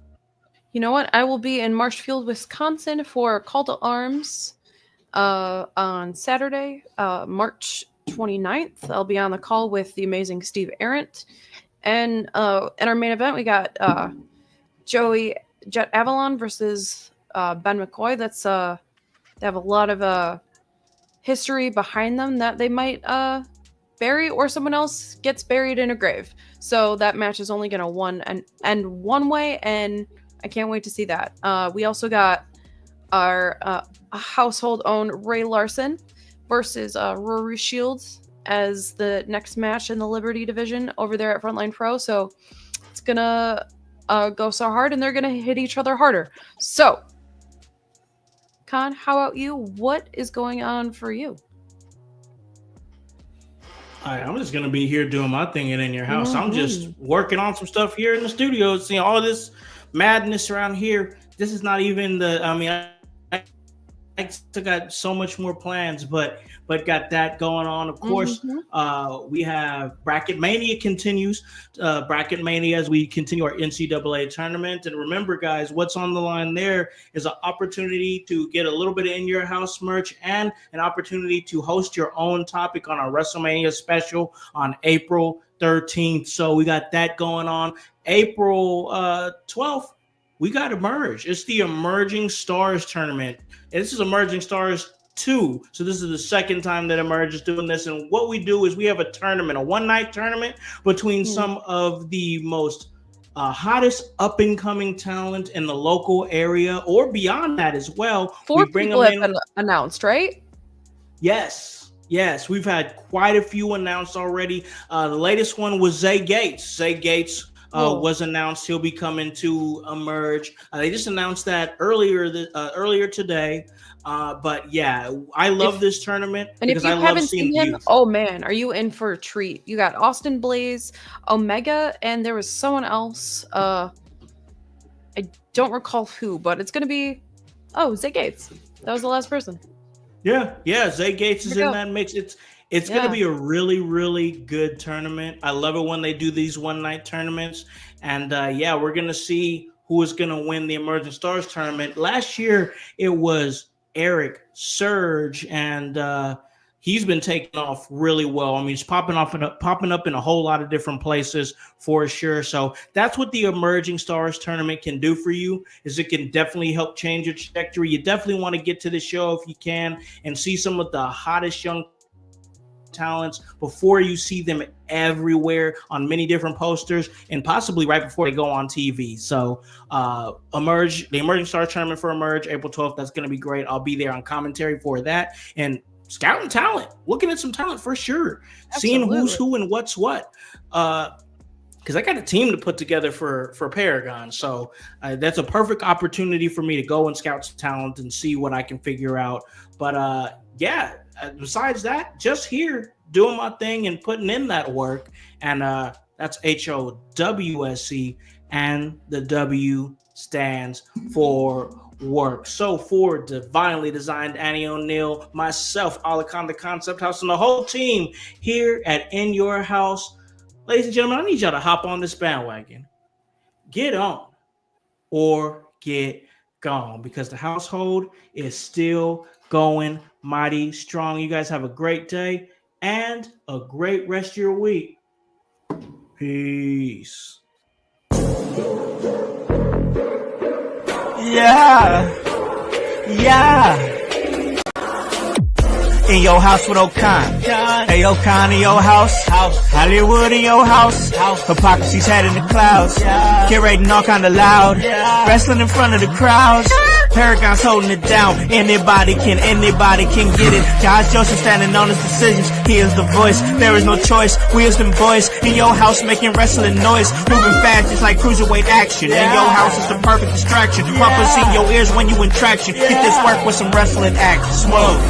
You know what? I will be in Marshfield, Wisconsin for Call to Arms on Saturday, March 29th. I'll be on the call with the amazing Steve Arendt. And in our main event, we got Joey Jet Avalon versus Ben McCoy. They have a lot of history behind them that they might bury, or someone else gets buried in a grave. So that match is only going to end one way, and I can't wait to see that. We also got our household own Ray Larson versus Rory Shields as the next match in the Liberty division over there at Frontline Pro. So it's going to go so hard, and they're going to hit each other harder. So Con, how about you? What is going on for you? I'm just gonna be here doing my thing in your house. I'm just working on some stuff here in the studio, seeing all this madness around here. This is not even I still got so much more plans, but got that going on. Of course, we have Bracket Mania continues. Bracket Mania as we continue our NCAA tournament. And remember, guys, what's on the line there is an opportunity to get a little bit of In Your House merch and an opportunity to host your own topic on our WrestleMania special on April 13th. So we got that going on. April 12th. We got Emerge. It's the Emerging Stars tournament. And this is Emerging Stars 2. So this is the second time that Emerge is doing this. And what we do is we have a tournament, a one-night tournament between some of the most hottest up-and-coming talent in the local area or beyond that as well. 4 people have been announced, right? Yes. We've had quite a few announced already. The latest one was Zay Gates. Zay Gates was announced. He'll be coming to Emerge. They just announced that earlier today. But yeah, I love this tournament. And if you haven't seen him, oh man, are you in for a treat? You got Austin Blaze, Omega, and there was someone else. I don't recall who, but it's gonna be Zay Gates. That was the last person. Yeah, Zay Gates is in that mix. It's going to be a really, really good tournament. I love it when they do these one-night tournaments. And, we're going to see who is going to win the Emerging Stars tournament. Last year, it was Eric Surge, and he's been taking off really well. I mean, he's popping up in a whole lot of different places for sure. So that's what the Emerging Stars tournament can do for you, is it can definitely help change your trajectory. You definitely want to get to the show if you can and see some of the hottest young talents before you see them everywhere on many different posters and possibly right before they go on TV. So the Emerging Stars tournament for Emerge, April 12th, that's going to be great. I'll be there on commentary for that and scouting talent, looking at some talent for sure. Absolutely. Seeing who's who and what's what. Because I got a team to put together for Paragon. So that's a perfect opportunity for me to go and scout some talent and see what I can figure out. But besides that, just here doing my thing and putting in that work. And that's HOWSC, and the W stands for work. So for Divinely Designed Annie O'Neill, myself, Alakon the Concept House, and the whole team here at In Your House, ladies and gentlemen, I need y'all to hop on this bandwagon. Get on or get gone, because the household is still going mighty strong. You guys have a great day and a great rest of your week. Peace. Yeah. In your house with O'Con. Hey, O'Con in your house. Hollywood in your house. Hypocrisy's head in the clouds. Curating all kind of loud. Wrestling in front of the crowds. Paragon's holding it down. Anybody can get it. Josh Joseph standing on his decisions. He is the voice. There is no choice. We as them boys in your house making wrestling noise. Moving fast just like cruiserweight action. In your house is the perfect distraction. Rumpus in your ears when you in traction. Get this work with some wrestling action. Smoke.